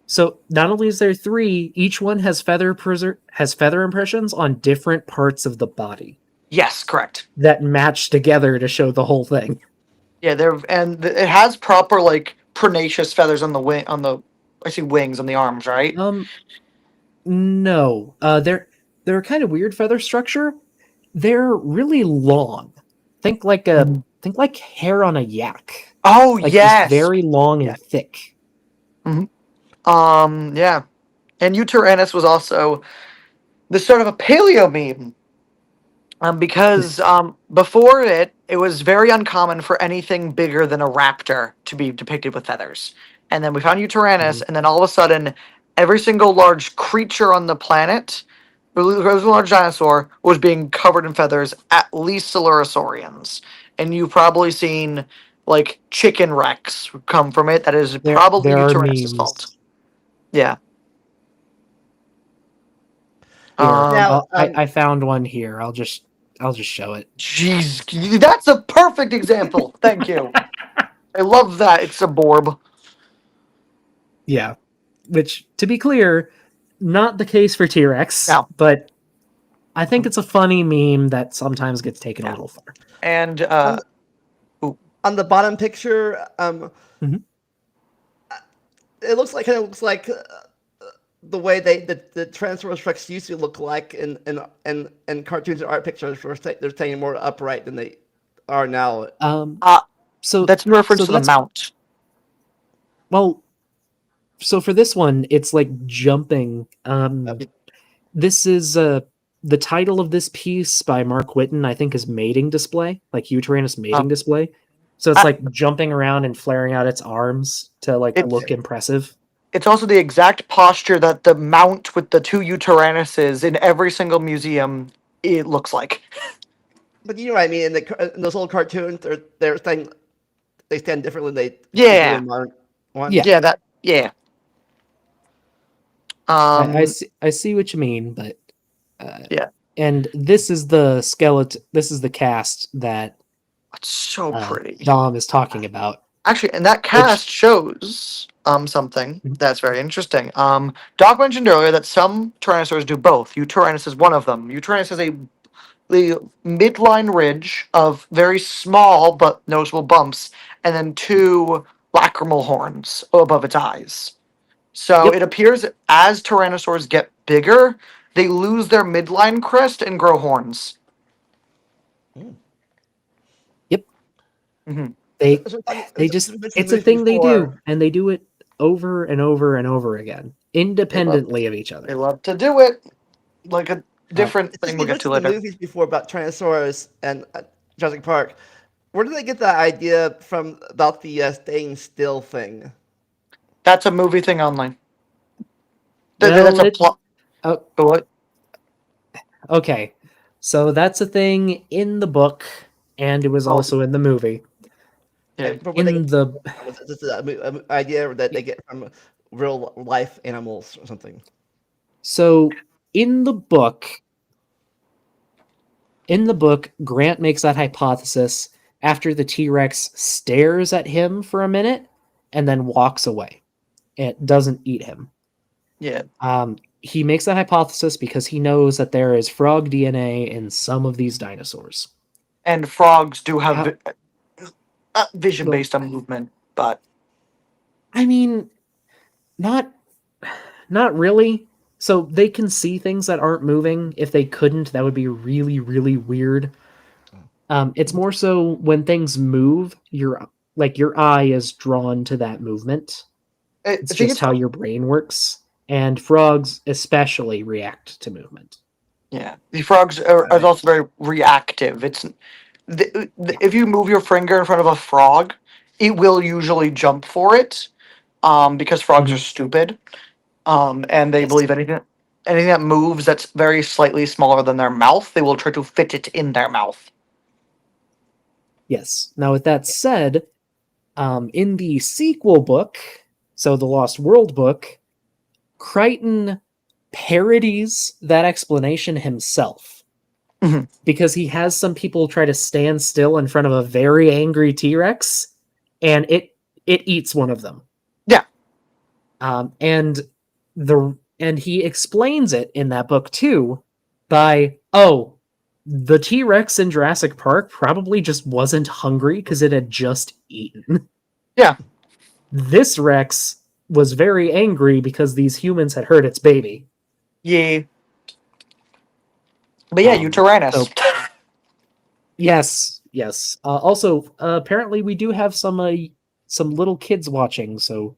So not only is there three, each one has has feather impressions on different parts of the body Yes, correct. that match together to show the whole thing. Yeah, it has proper like pronaceous feathers on the wing on the I see wings on the arms, right? Um, no, they're a kind of weird feather structure. They're really long. Mhm. Think like hair on a yak, Oh like just yes. very long Yeah. and thick. hmm Yeah. And Uranus was also this sort of a paleo meme. Because before it was very uncommon for anything bigger than a raptor to be depicted with feathers. And then we found Uranus, Mhm. and then all of a sudden, every single large creature on the planet, every large dinosaur, was being covered in feathers, at least Silurisaurians. And you've probably seen, like, chicken wrecks come from it. That is probably There are Uranus' fault. memes Yeah. here. Now, I found one here. I'll just show it. Jeez, that's a perfect example. Thank you. I love that. It's a borb. Yeah. Which, to be clear, not the case for T-Rex, No. but I think it's a funny meme that sometimes gets taken a Yeah. little far. And on, on the bottom picture, Mhm. it looks like the way the Tyrannosaurus Rex used to look like in cartoons and art pictures, where they're staying more upright than they are now. Um, uh, so that's in reference so to the that's mount. well. So for this one, it's like jumping. This is the title of this piece by Mark Whitten, I think, is mating display, like Uranus mating Um, display. So it's uh, like jumping around and flaring out its arms to like it's look impressive. it's also the exact posture that the mount with the two Uterannuses in every single museum it looks like. But you know what I mean. In those old cartoons, they stand differently than they do Yeah, in modern Yeah, ones. yeah, that yeah. Um, I see what you mean, but yeah, and this is the skeleton. This is the cast that it's so pretty. Dom is talking about. Actually, and that Which cast shows something that's very interesting. Doc mentioned earlier that some Tyrannosaurs do both. Utyrannus is one of them. Utyrannus has the midline ridge of very small but noticeable bumps, and then two lacrimal horns above its eyes. So yep it appears as Tyrannosaurs get bigger, they lose their midline crest and grow horns. yep Hmm. they they As just we mentioned it's a movies thing they do, before, and they do it over and over and over again, They love independently of each they other. love to do it. Like a Uh, different since thing we'll we get to mentioned the later. movies before about Tyrannosaurus and Jurassic Park, where did they get that idea from about the staying still thing? That's a movie thing online. That's well, a it plot. oh, What? okay, so that's a thing in the book, and it was Oh, also in the movie. yeah. But where they In get the was this an idea that they get from real life animals or something? so in the book, Grant makes that hypothesis after the T-Rex stares at him for a minute and then walks away. It doesn't eat him. Yeah. He makes that hypothesis because he knows that there is frog DNA in some of these dinosaurs. And frogs do have How, vision well, based on movement, but I mean, not not really. So they can see things that aren't moving. If they couldn't, that would be really, really weird. It's more so when things move, your eye is drawn to that movement. I It's think just it's how your brain works, and frogs especially react to movement. yeah. The frogs are Right. also very reactive. If you move your finger in front of a frog, it will usually jump for it, because frogs are Mhm. stupid, and they Yes. believe anything that moves that's very slightly smaller than their mouth, they will try to fit it in their mouth. Yes. Now, with that said, in the sequel book, so the Lost World book, Crichton parodies that explanation himself Mhm. because he has some people try to stand still in front of a very angry T-Rex, and it eats one of them. Yeah. And he explains it in that book too by the T-Rex in Jurassic Park probably just wasn't hungry because it had just eaten. Yeah. This Rex was very angry because these humans had hurt its baby. Yeah. But yeah, you Tyrannus. So yes. Also, apparently we do have some little kids watching, so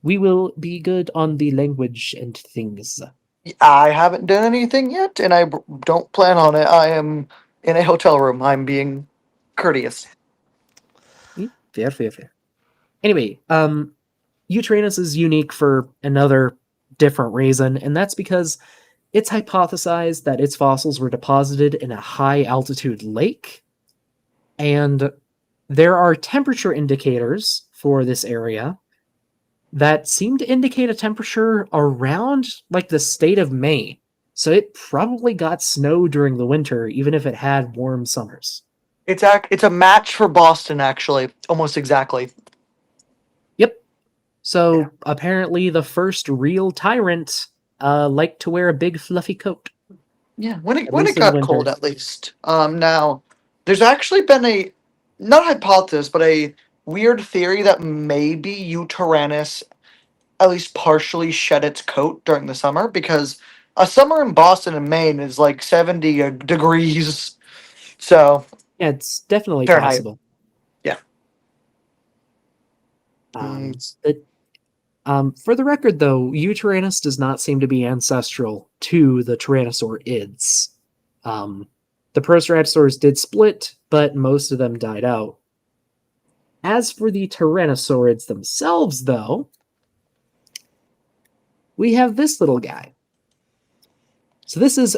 we will be good on the language and things. I haven't done anything yet, and don't plan on it. I am in a hotel room. I'm being courteous. Fair, fair, fair. Anyway, Utranus is unique for another different reason, and that's because it's hypothesized that its fossils were deposited in a high altitude lake, and there are temperature indicators for this area that seem to indicate a temperature around like the state of Maine. So it probably got snow during the winter, even if it had warm summers. It's a match for Boston, actually, almost exactly. Yep. So Yeah. apparently the first real tyrant liked to wear a big fluffy coat, Yeah, when it at when it least in the got cold, winter. at least. Now there's actually been a not hypothesis, but a weird theory that maybe Uranus at least partially shed its coat during the summer because a summer in Boston and Maine is like 70 degrees. So Yeah, it's definitely Fahrenheit. possible. Yeah. Um, Mm, but for the record, though, Utranus does not seem to be ancestral to the Tyrannosaurids. Um, the Proceratosaurs did split, but most of them died out. As for the Tyrannosaurids themselves, though, we have this little guy. So this is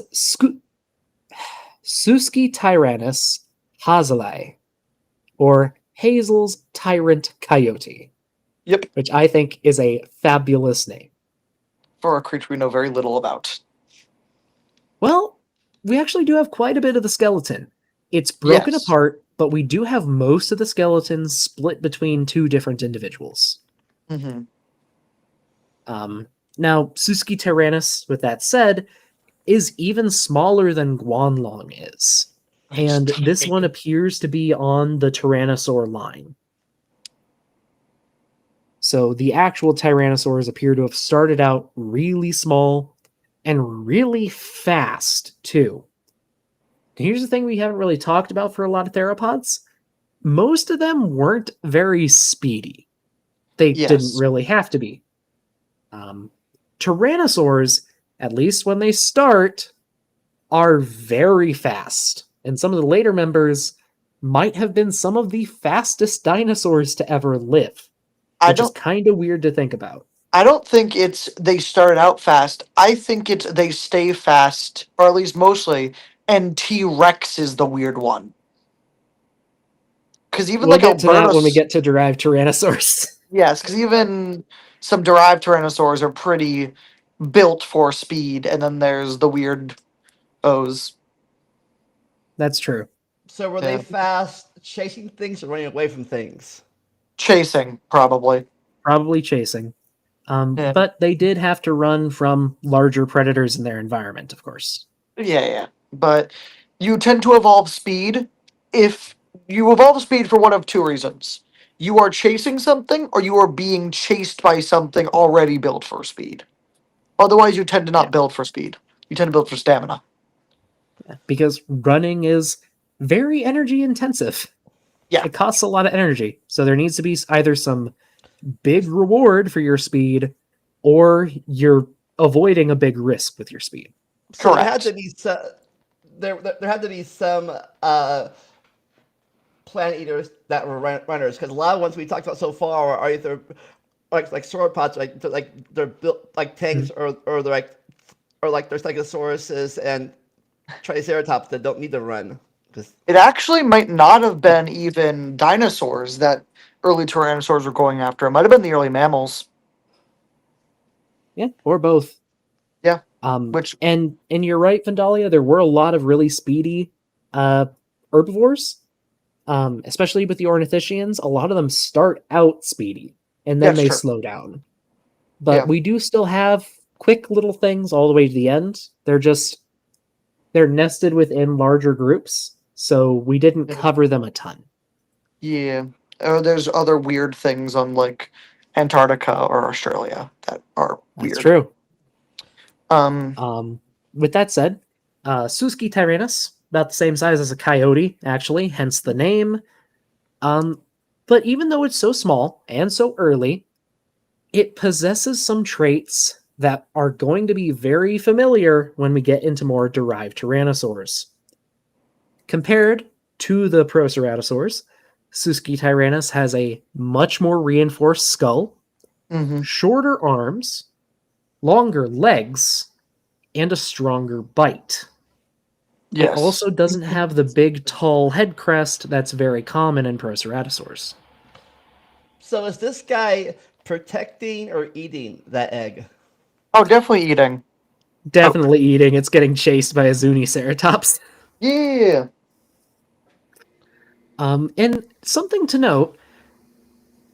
Suski Tyrannus hazeli, or Hazel's Tyrant Coyote, Yep. which I think is a fabulous name. For a creature we know very little about. Well, we actually do have quite a bit of the skeleton. It's broken Yes. apart, but we do have most of the skeletons split between two different individuals. Mm-hmm. Now, Suski Tyrannus, with that said, is even smaller than Guanlong is. And this one appears to be on the Tyrannosaur line. So the actual Tyrannosaurs appear to have started out really small and really fast, too. Here's the thing we haven't really talked about for a lot of theropods. Most of them weren't very speedy. They didn't Yes. really have to be. Tyrannosaurs, at least when they start, are very fast. And some of the later members might have been some of the fastest dinosaurs to ever live, I which is don't kind of weird to think about. I don't think it's they started out fast. I think it's they stay fast, or at least mostly, and T Rex is the weird one. Because even We'll like get to that when we Albertus, get to derived Tyrannosaurs. yes, because even some derived tyrannosaurs are pretty built for speed, and then there's the weird O's. That's true. So were they Yeah. fast chasing things or running away from things? Chasing, probably. Probably chasing. Yeah. But they did have to run from larger predators in their environment, of course. Yeah. But you tend to evolve speed if you evolve speed for one of two reasons. You are chasing something or you are being chased by something already built for speed. Otherwise you tend to Yeah. not build for speed. You tend to build for stamina. Because running is very energy intensive. Yeah. It costs a lot of energy. So there needs to be either some big reward for your speed or you're avoiding a big risk with your speed. So there had Correct. to be some. There had to be some plant eaters that were runners because a lot of ones we talked about so far are either like sauropods, like they're built like tanks, or they're like there's Stegosauruses and Triceratops that don't need to run. 'Cause- It actually might not have been even dinosaurs that early tyrannosaurs were going after. It might have been the early mammals. Yeah, or both. Yeah. Which And you're right, Vandalia, there were a lot of really speedy herbivores, especially with the ornithischians. A lot of them start out speedy and then that's they true. slow down. But Yeah. we do still have quick little things all the way to the end. They're nested within larger groups, so we didn't Yeah. cover them a ton. Yeah. There's other weird things on like Antarctica or Australia that are That's weird. true. Um, With that said, Suski tyrannus, about the same size as a coyote, actually, hence the name. But even though it's so small and so early, it possesses some traits that are going to be very familiar when we get into more derived tyrannosaurs. Compared to the Proceratosaurs, Tyrannus has a much more reinforced skull, Mm-hmm. shorter arms, longer legs, and a stronger bite. It Yes. also doesn't have the big, tall head crest that's very common in Proceratosaurs. So is this guy protecting or eating that egg? Oh, definitely eating. Definitely eating. It's getting chased by a Zuniceratops. Yeah. And something to note,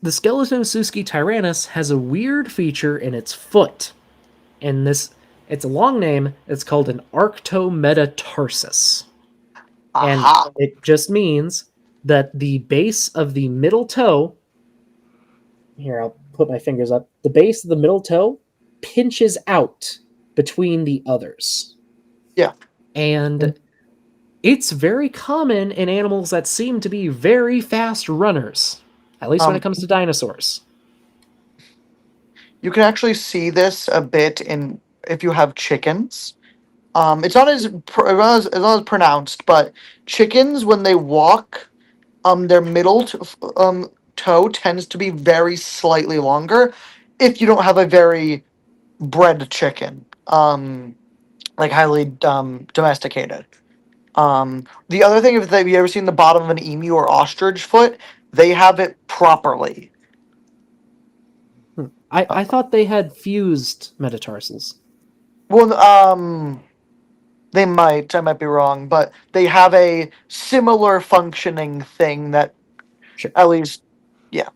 the Skeletosauski tyrannus has a weird feature in its foot. And it's a long name. It's called an arctometatarsus. And Aha. it just means that the base of the middle toe, here, I'll put my fingers up, the base of the middle toe pinches out between the others. Yeah. And it's very common in animals that seem to be very fast runners, at least when it comes to dinosaurs. You can actually see this a bit in if you have chickens. It's not as pronounced, but chickens when they walk, their toe tends to be very slightly longer. If you don't have a very bred chicken, like highly domesticated. The other thing, if have you ever seen the bottom of an emu or ostrich foot, they have it properly. I thought they had fused metatarsals. Well, they might. I might be wrong, but they have a similar functioning thing that, Sure. at least, yeah,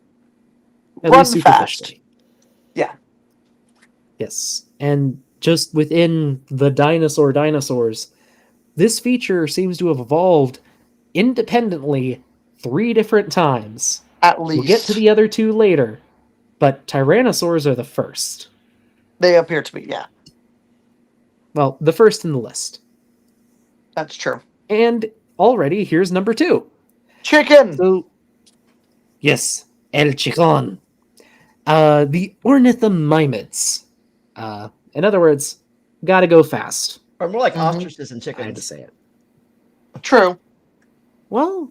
At run least fast. superficially. Yeah. Yes. And just within the dinosaurs, this feature seems to have evolved independently 3 different times. At We'll get to least the other 2 later, but tyrannosaurs are the first. they appear to be. Yeah, Well, the first in the list. that's true. And already, here's number 2. Chicken. So, yes, El Chicon. The ornithomimids. In other words, gotta go fast. Or more like Mhm. ostriches and I had to chickens. say it. True. Well,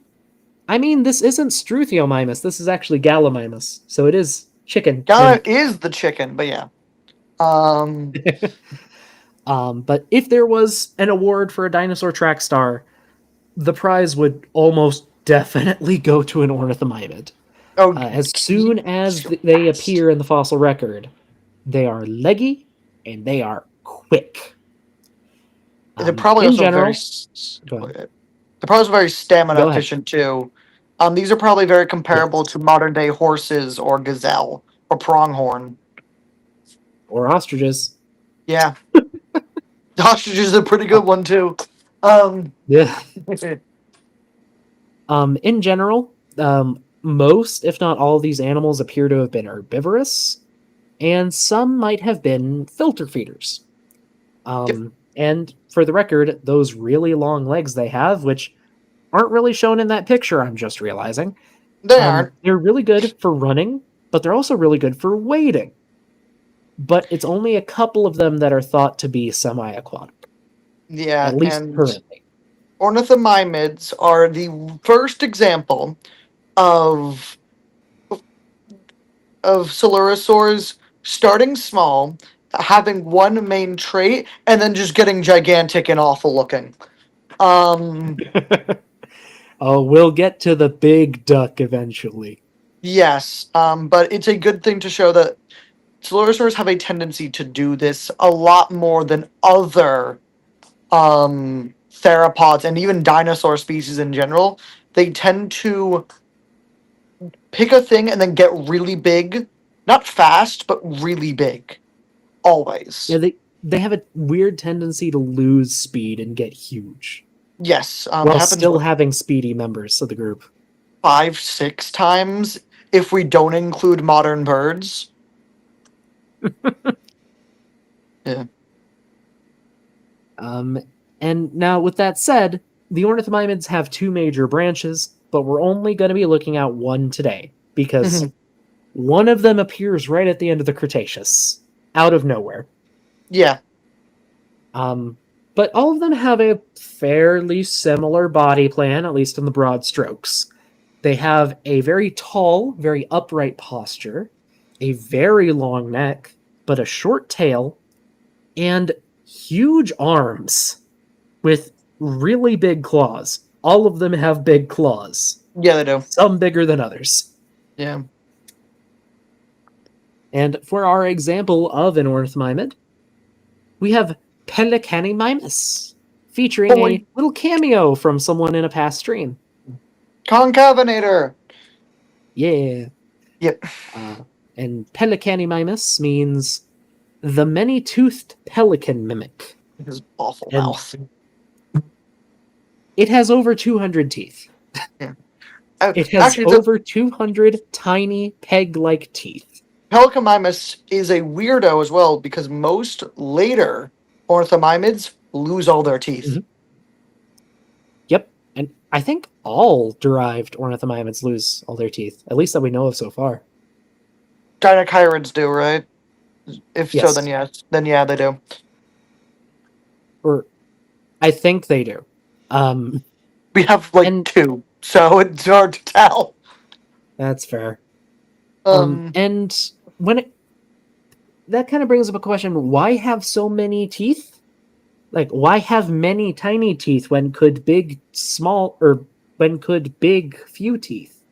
I mean, this isn't Struthiomimus. This is actually Gallimimus. So it is chicken. Gala is the chicken, but yeah. Um. But if there was an award for a dinosaur track star, the prize would almost definitely go to an ornithomimid. Oh, As soon as they appear in the fossil record, they are leggy and they are quick. they're probably in also general, very. go ahead. They're probably also very stamina Go ahead. efficient too. These are probably very comparable to modern day horses or gazelle or pronghorn. Or ostriches. Yeah. The ostrich is a pretty good one too. Yeah. In general, most, if not all, of these animals appear to have been herbivorous, and some might have been filter feeders. And for the record, those really long legs they have, which aren't really shown in that picture, I'm just realizing, They aren't. they're really good for running, but they're also really good for wading. But it's only a couple of them that are thought to be semi-aquatic, Yeah, at least and currently. ornithomimids are the first example of coelurosaurs starting small, having one main trait, and then just getting gigantic and awful looking. Oh, we'll get to the big duck eventually. Yes, but it's a good thing to show that coelurosaurs have a tendency to do this a lot more than other theropods and even dinosaur species in general. They tend to pick a thing and then get really big, not fast, but really big, always. Yeah, they have a weird tendency to lose speed and get huge, Yes, while happens still having speedy members of the group. 5-6 times if we don't include modern birds. Yeah. And now, with that said, the ornithomimids have 2 major branches, but we're only going to be looking at one today, because one of them appears right at the end of the Cretaceous, out of nowhere. Yeah. But all of them have a fairly similar body plan, at least in the broad strokes. They have a very tall, very upright posture, a very long neck, but a short tail, and huge arms with really big claws. All of them have big claws, Yeah, they do. some bigger than others. Yeah. And for our example of an ornithomimid, we have Pelecanimimus, featuring Boy. a little cameo from someone in a past stream. Concavinator. Yeah. Yep. And Pelecanimimus means the many-toothed pelican mimic. His awful And- mouth. It has over 200 teeth. It has Actually, the over 200 tiny peg-like teeth. Pelecamimus is a weirdo as well because most later ornithomimids lose all their teeth. Mhm. Yep, and I think all derived ornithomimids lose all their teeth, at least that we know of so far. Dinochirids do, right? If so, Yes. then yes. Then yeah, they do. Or I think they do. We have like And- two, so it's hard to tell. That's fair. Um, And that kind of brings up a question: why have so many teeth? Like, why have many tiny teeth when could big few teeth?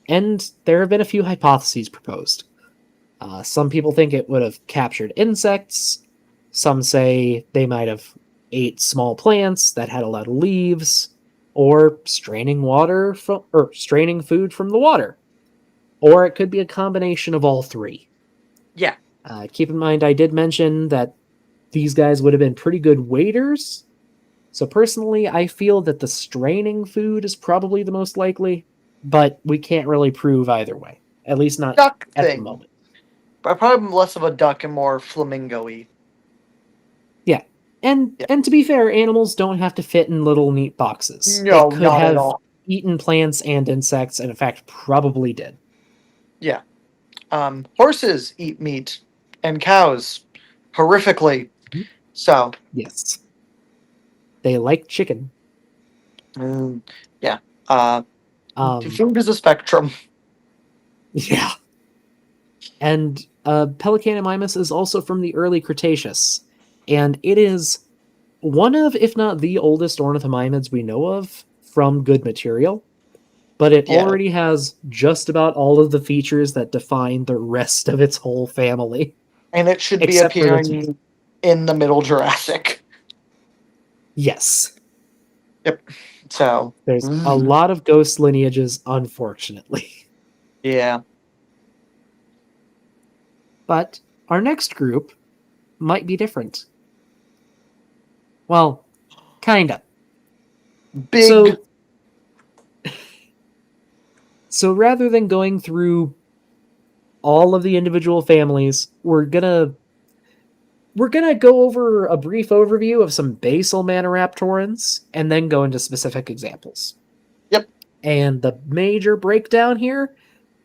And there have been a few hypotheses proposed. Some people think it would have captured insects. Some say they might have ate small plants that had a lot of leaves, or straining food from the water. Or it could be a combination of all three. yeah. Keep in mind, I did mention that these guys would have been pretty good waiters. So personally, I feel that the straining food is probably the most likely, but we can't really prove either way. At least not Duck at thing. the moment. But probably less of a duck and more flamingo-y. Yeah. And Yeah. and to be fair, animals don't have to fit in little neat boxes. No, They could not have at all. eaten plants and insects, and in fact probably did. Yeah. Horses eat meat, and cows, horrifically. Mhm. So, Yes. They like chicken. yeah. Um, Food is a spectrum. Yeah. And Pelecanimimus is also from the early Cretaceous. And it is one of, if not the oldest ornithomimids we know of from good material. But it Yeah. already has just about all of the features that define the rest of its whole family. And it should be Except for the appearing in the Middle Jurassic. Yes. So, There's a lot of ghost lineages, unfortunately. yeah. But our next group might be different. Well, kinda. Big. So rather than going through all of the individual families, we're gonna go over a brief overview of some basal Maniraptorans and then go into specific examples. Yep. And the major breakdown here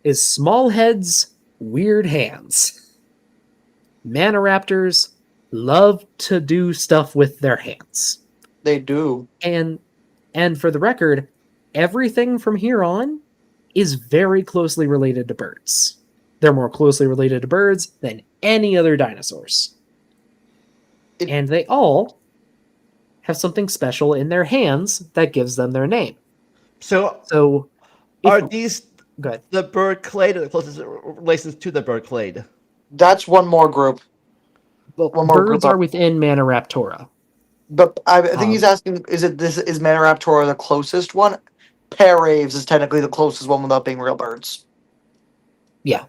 is small heads, weird hands. Maniraptors love to do stuff with their hands. They do. And for the record, everything from here on is very closely related to birds. They're more closely related to birds than any other dinosaurs. And they all have something special in their hands that gives them their name. So So, are these go ahead. the bird clade or the closest relations to the bird clade? That's one more group. Well, one more birds group are up. within Maniraptora. But I think he's asking, is Maniraptor the closest one? Paraves is technically the closest one without being real birds. Yeah.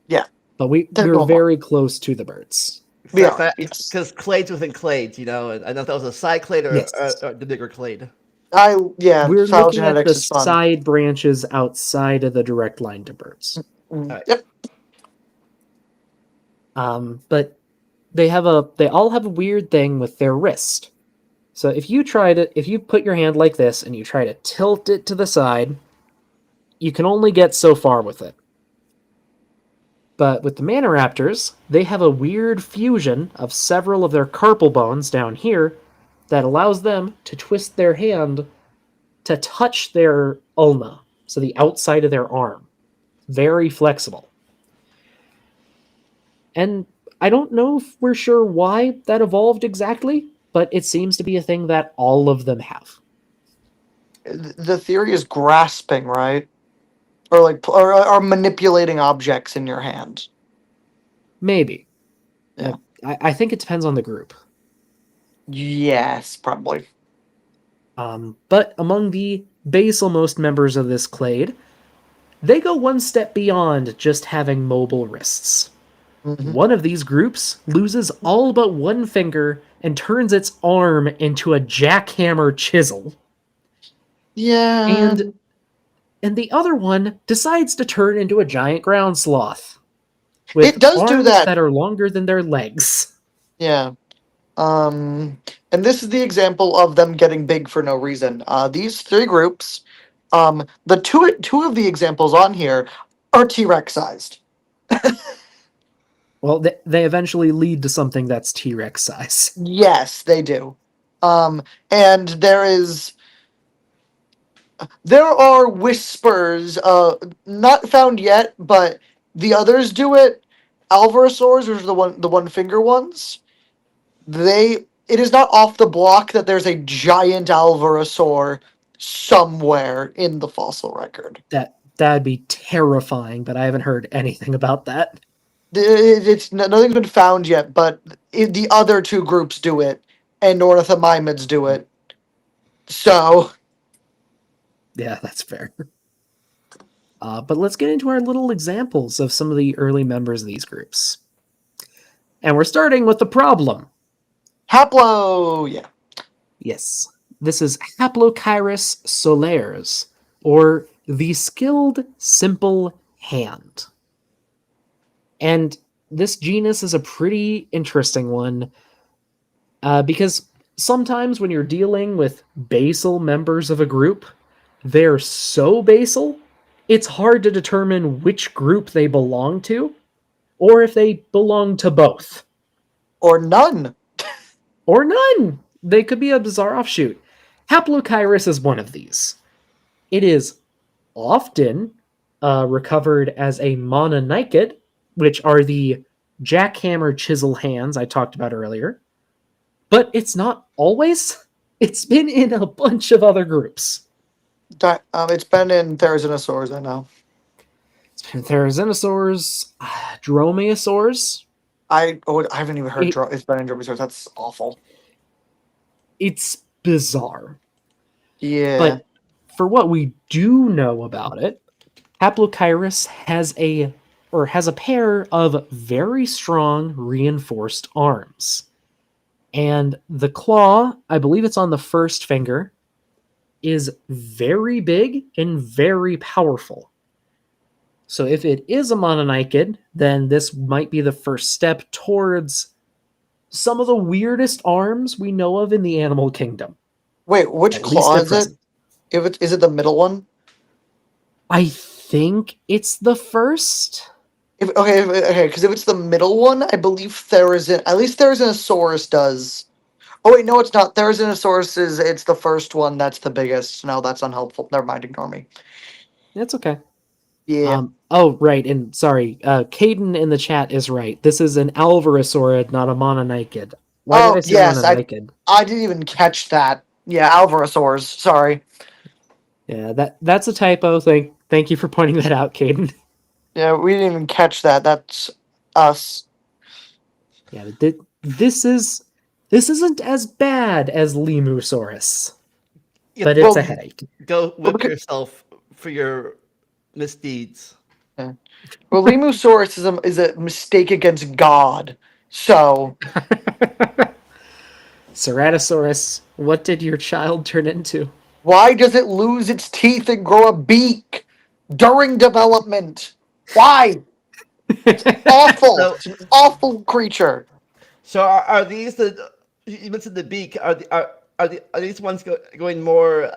Yeah. But we're Typical. very close to the birds. Yeah, yes. Because clades within clades, and I don't know if that was a side clade or, Yes. or the bigger clade. We're looking at Phylogenetics the is fun. side branches outside of the direct line to birds. Alright. Yep. But they all have a weird thing with their wrist. So if you put your hand like this and you try to tilt it to the side, you can only get so far with it. But with the Maniraptors, they have a weird fusion of several of their carpal bones down here that allows them to twist their hand to touch their ulna, so the outside of their arm. Very flexible. And I don't know if we're sure why that evolved exactly, but it seems to be a thing that all of them have. The theory is grasping, right? Or like or manipulating objects in your hand. Maybe. Yeah. I think it depends on the group. Yes, probably. But among the basalmost members of this clade, they go one step beyond just having mobile wrists. Hmm. One of these groups loses all but one finger and turns its arm into a jackhammer chisel. Yeah. And the other one decides to turn into a giant ground sloth with It does do arms that. that are longer than their legs. Yeah. And this is the example of them getting big for no reason. These three groups, the two of the examples on here are T-Rex sized. Well, they eventually lead to something that's T-Rex size. Yes, they do. And there are whispers, not found yet, but the others do it. Alvarezsaurs, which are the one finger ones. It is not off the block that there's a giant Alvarezsaur somewhere in the fossil record. That'd be terrifying, but I haven't heard anything about that. Nothing's been found yet, but the other two groups do it, and ornithomimids do it. So Yeah, that's fair. But let's get into our little examples of some of the early members of these groups. And we're starting with the problem. Haplo, yeah. Yes, this is Haplokyrus solares, or the skilled simple hand. And this genus is a pretty interesting one because sometimes when you're dealing with basal members of a group, they're so basal, it's hard to determine which group they belong to, or if they belong to both. Or none. Or none. They could be a bizarre offshoot. Haplokyrus is one of these. It is often recovered as a mononychid, which are the jackhammer chisel hands I talked about earlier. But it's not always. It's been in a bunch of other groups. It's been in Therizinosaurs, I know. It's been Therizinosaurs, Dromaeosaurs. I haven't even heard it's been in Dromaeosaurs. That's awful. It's bizarre. Yeah. But for what we do know about it, Haplokyrus has a pair of very strong reinforced arms. And the claw, I believe it's on the first finger, is very big and very powerful. So if it is a mononychid, then this might be the first step towards some of the weirdest arms we know of in the animal kingdom. Wait, which At least claw at is it? present. Is it the middle one? I think it's the first. Okay, because if it's the middle one, I believe at least Therizinosaurus does. Oh wait, no, it's not. Therizinosaurus it's the first one. That's the biggest. No, that's unhelpful. Never mind. Ignore me. That's okay. Yeah. Oh, right, and sorry, Caden in the chat is right. This is an Alvarezsaurid, not a mononychid. Why did I say yes, mononychid? I didn't even catch that. Yeah, Alvarezsaurs. Sorry. Yeah, that's a typo. Thank you for pointing that out, Caden. Yeah, we didn't even catch that. That's us. Yeah, this isn't as bad as Lemusaurus, Yeah, but it's a headache. go Well, whip because- yourself for your misdeeds. Well, Lemusaurus is a mistake against God. So Ceratosaurus, what did your child turn into? why does it lose its teeth and grow a beak during development? Why? Awful. So, It's an awful creature. so are these the you mentioned the beak? Are these ones going more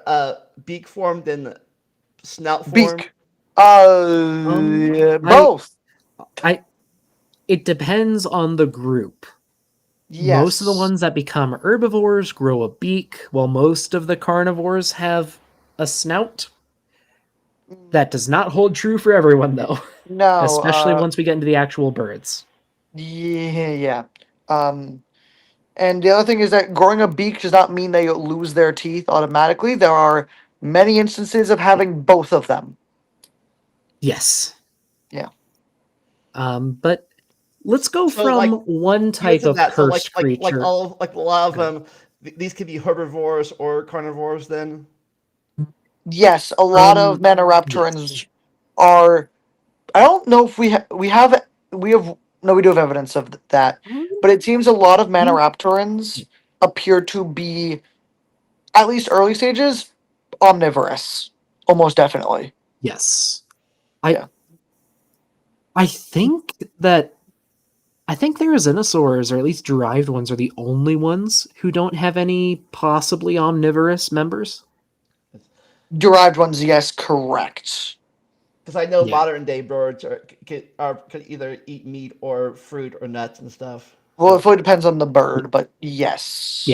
beak form than snout form? Beak. Um, Yeah, I- both. It depends on the group. Most of the Yes. ones that become herbivores grow a beak, while most of the carnivores have a snout. That does not hold true for everyone, though, No. especially once we get into the actual birds. Yeah. Yeah. Um. And the other thing is that growing a beak does not mean they lose their teeth automatically. There are many instances of having both of them. Yes. Yeah. But let's go So from like one you type mentioned of that. So cursed creature. like a lot of Good. them, these could be herbivores or carnivores. Then Yes, a lot of Yes. Maniraptorans are. I don't know if we have no, we do have evidence of that, but it seems a lot of Maniraptorans appear to be, at least early stages, omnivorous, almost definitely. Yes. Yeah. I think that I think their Zenosaurs, or at least derived ones, are the only ones who don't have any possibly omnivorous members. Derived ones, yes, correct. because I know Yeah. modern day birds could either eat meat or fruit or nuts and stuff. Well, it So fully depends on the Yeah. bird, but Yeah. yes.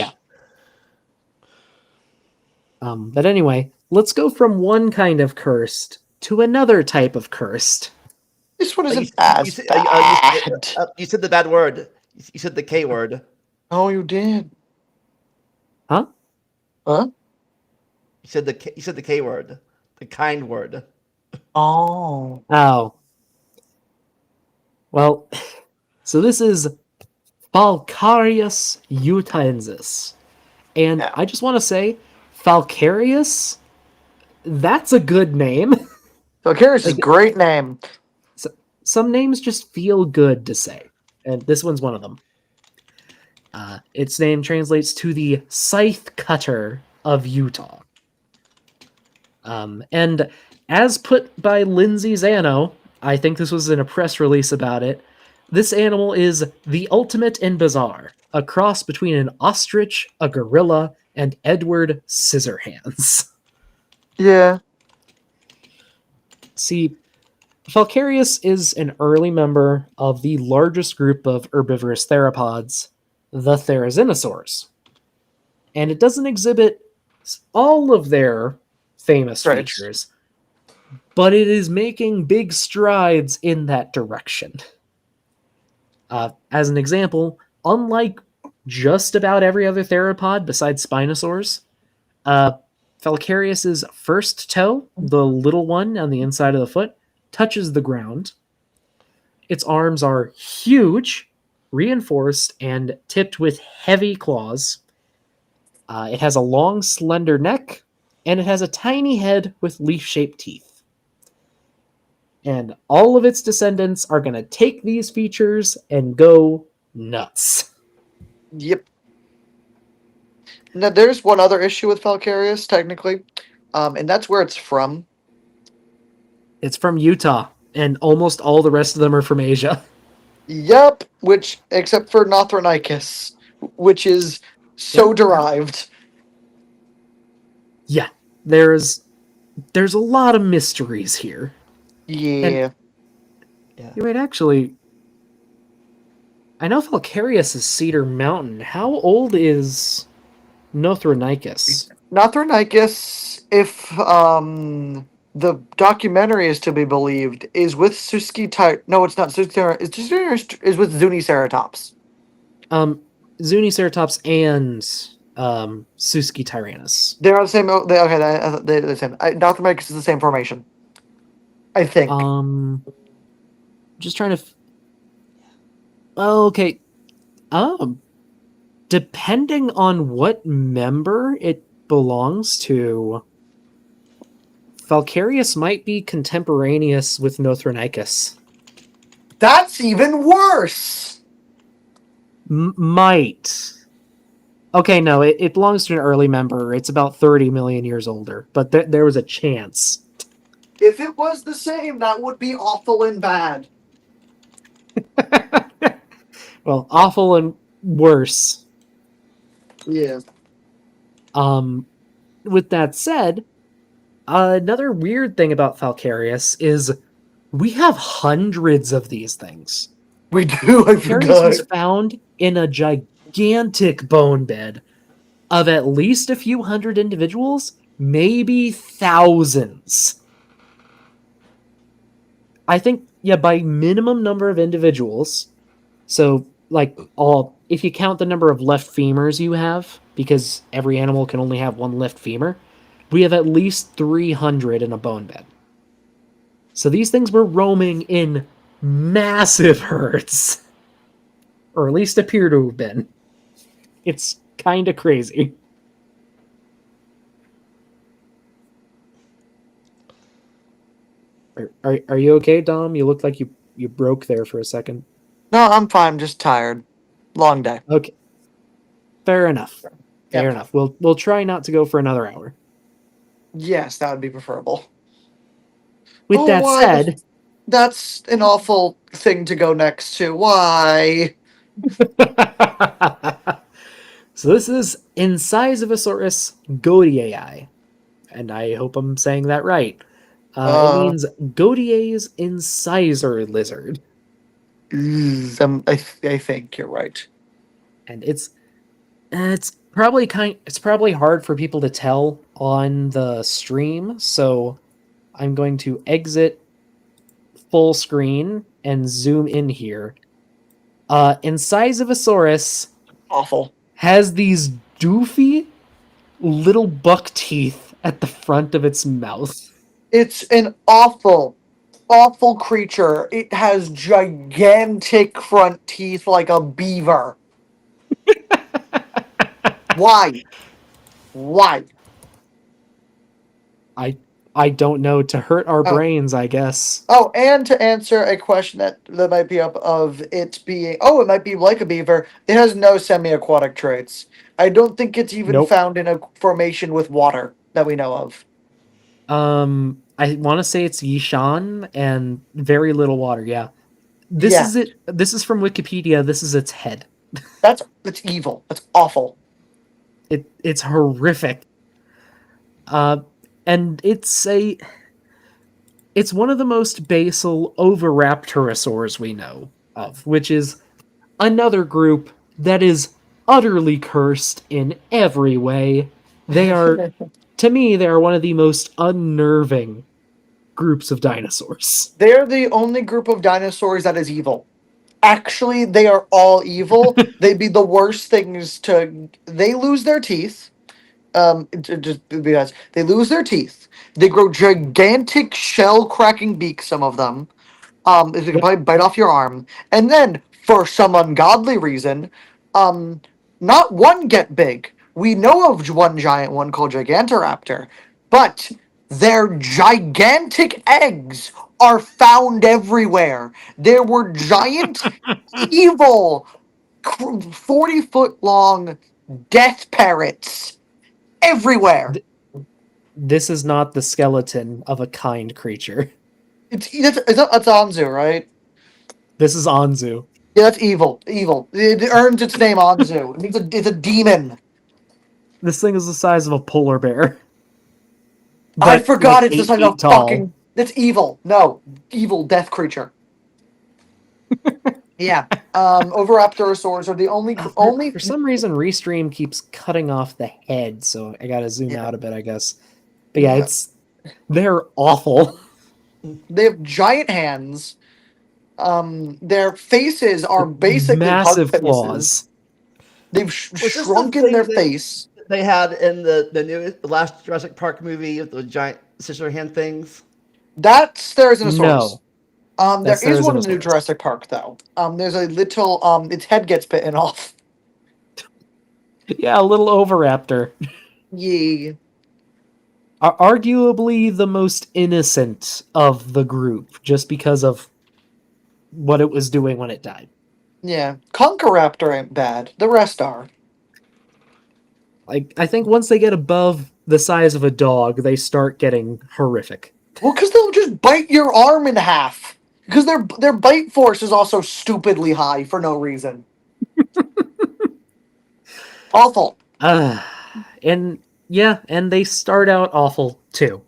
But anyway, let's go from one kind of cursed to another type of cursed. This one you isn't you as said bad. you said the bad word. You said the K word. Oh, you did? Huh? Huh? You said the K word, the kind word. Oh. Oh. Well, so this is Falcarius utaensis. And Yeah. I just want to say, Falcarius, that's a good name. So Karis is a Like, great name. some names just feel good to say. And this one's one of them. Its name translates to the Scythe Cutter of Utah. And as put by Lindsay Zano, I think this was in a press release about it, this animal is the ultimate in bizarre, a cross between an ostrich, a gorilla, and Edward Scissorhands. Yeah. See, Falcarius is an early member of the largest group of herbivorous theropods, the Therizinosaurs. And it doesn't exhibit all of their famous Traits. features, but it is making big strides in that direction. As an example, unlike just about every other theropod besides Spinosaurs, uh, Falcarius's first toe, the little one on the inside of the foot, touches the ground. Its arms are huge, reinforced, and tipped with heavy claws. It has a long, slender neck, and it has a tiny head with leaf shaped teeth. And all of its descendants are going to take these features and go nuts. Yep. Now, there's one other issue with Falcarius, technically, and that's where it's from. It's from Utah, and almost all the rest of them are from Asia. Yep, which, except for Nothronicus, which is Yeah. so derived. Yeah, there's a lot of mysteries here. And Yeah. Yeah. you're right, actually, I know Falcarius is Cedar Mountain. How old is Nothronicus? Nothronicus, if the documentary is to be believed, is with No, it's not Suski. Is with Zuniceratops. Um, Zuniceratops and Suski Tyrannus. They're on the same. They're the same. Nothronicus is the same formation. I think. Just trying to. Oh, okay. Um, depending on what member it belongs to, Falcarius might be contemporaneous with Nothronicus. That's even worse. Might. Okay, no, it belongs to an early member. It's about 30 million years older, but there was a chance. If it was the same, that would be awful and bad. Well, awful and worse. Yeah. With that said, another weird thing about Falcarius is We have hundreds of these things. We do. I Harry's was forgot. found in a gigantic bone bed of at least a few hundred individuals, maybe thousands. I think, yeah, by minimum number of individuals. So, like, all, if you count the number of left femurs you have, because every animal can only have one left femur, we have at least 300 in a bone bed. So these things were roaming in massive herds, or at least appear to have been. It's kind of crazy. Are you okay, Dom? You look like you broke there for a second. No, I'm fine. I'm just tired. Long day. Okay, fair enough. Fair Yep. enough. We'll try not to go for another hour. Yes, that would be preferable. With Oh, that why? said, That's an awful thing to go next to. Why? so this is Incisivsaurus godii, and I hope I'm saying that right. It Uh, means Godier's incisor lizard, I think you're right. and it's probably hard for people to tell on the stream, so I'm going to exit full screen and zoom in here. Incisivsaurus Awful. has these doofy little buck teeth at the front of its mouth. It's an awful, awful creature. It has gigantic front teeth like a beaver. Why? Why? I don't know, to hurt our Oh, brains, I guess. oh, and to answer a question that might be up of it being, it might be like a beaver. It has no semi-aquatic traits. I don't think it's even Nope. found in a formation with water that we know of. I want to say it's Yishan and very little water. Yeah, this Yeah, is it. This is from Wikipedia. This is its head. that's evil. That's awful. It's horrific. Uh, and it's one of the most basal oviraptorosaurs we know of, which is another group that is utterly cursed in every way. They are, to me, they are one of the most unnerving groups of dinosaurs. They're the only group of dinosaurs that is evil. Actually, they are all evil. They'd be the worst things to. They lose their teeth. Just because they lose their teeth. They grow gigantic shell cracking beaks. Some of them. They can Yep. probably bite off your arm, and then for some ungodly reason, um, not one get big. We know of one giant one called Gigantoraptor, but their gigantic eggs are found everywhere. There were giant, evil, 40-foot long death parrots everywhere. This is not the skeleton of a kind creature. That's Anzu, right? This is Anzu. Yeah, that's evil. Evil. It earns its name Anzu. It means it's a demon. This thing is the size of a polar bear, I but forgot like it's the 8 size of feet a tall. fucking. That's evil. No, evil death creature. Yeah. Oviraptorosaurs are the only. For some reason, Restream keeps cutting off the head, so I gotta zoom Yeah. out a bit, I guess. But yeah, they're awful. They have giant hands. Their faces are basically pug Massive faces. claws. They've Was this the shrunken thing their that face. they had in the last Jurassic Park movie with the giant scissor hand things? That's Therizinosaurus. No, There that's is one in the new Therizinosaurus. Jurassic Park though. There's a little its head gets bitten off. Yeah, a little Oviraptor. Yeah. Arguably the most innocent of the group, just because of what it was doing when it died. Yeah. Conchoraptor ain't bad. The rest are. Like, I think once they get above the size of a dog, they start getting horrific. Well, because they'll just bite your arm in half. Because their bite force is also stupidly high for no reason. Awful. And yeah, and they start out awful too.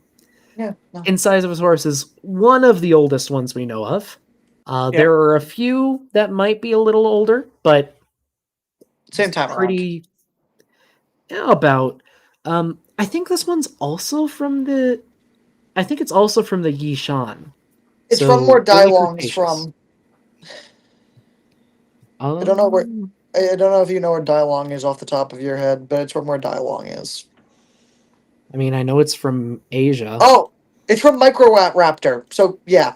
Yeah. No. Incisivus is one of the oldest ones we know of. Yeah. There are a few that might be a little older, but Same time around. pretty about. I think this one's also from the. I think it's also from the Yishan. It's So from where early Dailong's Cretaceous. from. I don't know where. I don't know if you know where Dailong is off the top of your head, but it's from where Dailong is. I mean, I know it's from Asia. Oh, it's from Microraptor. So yeah,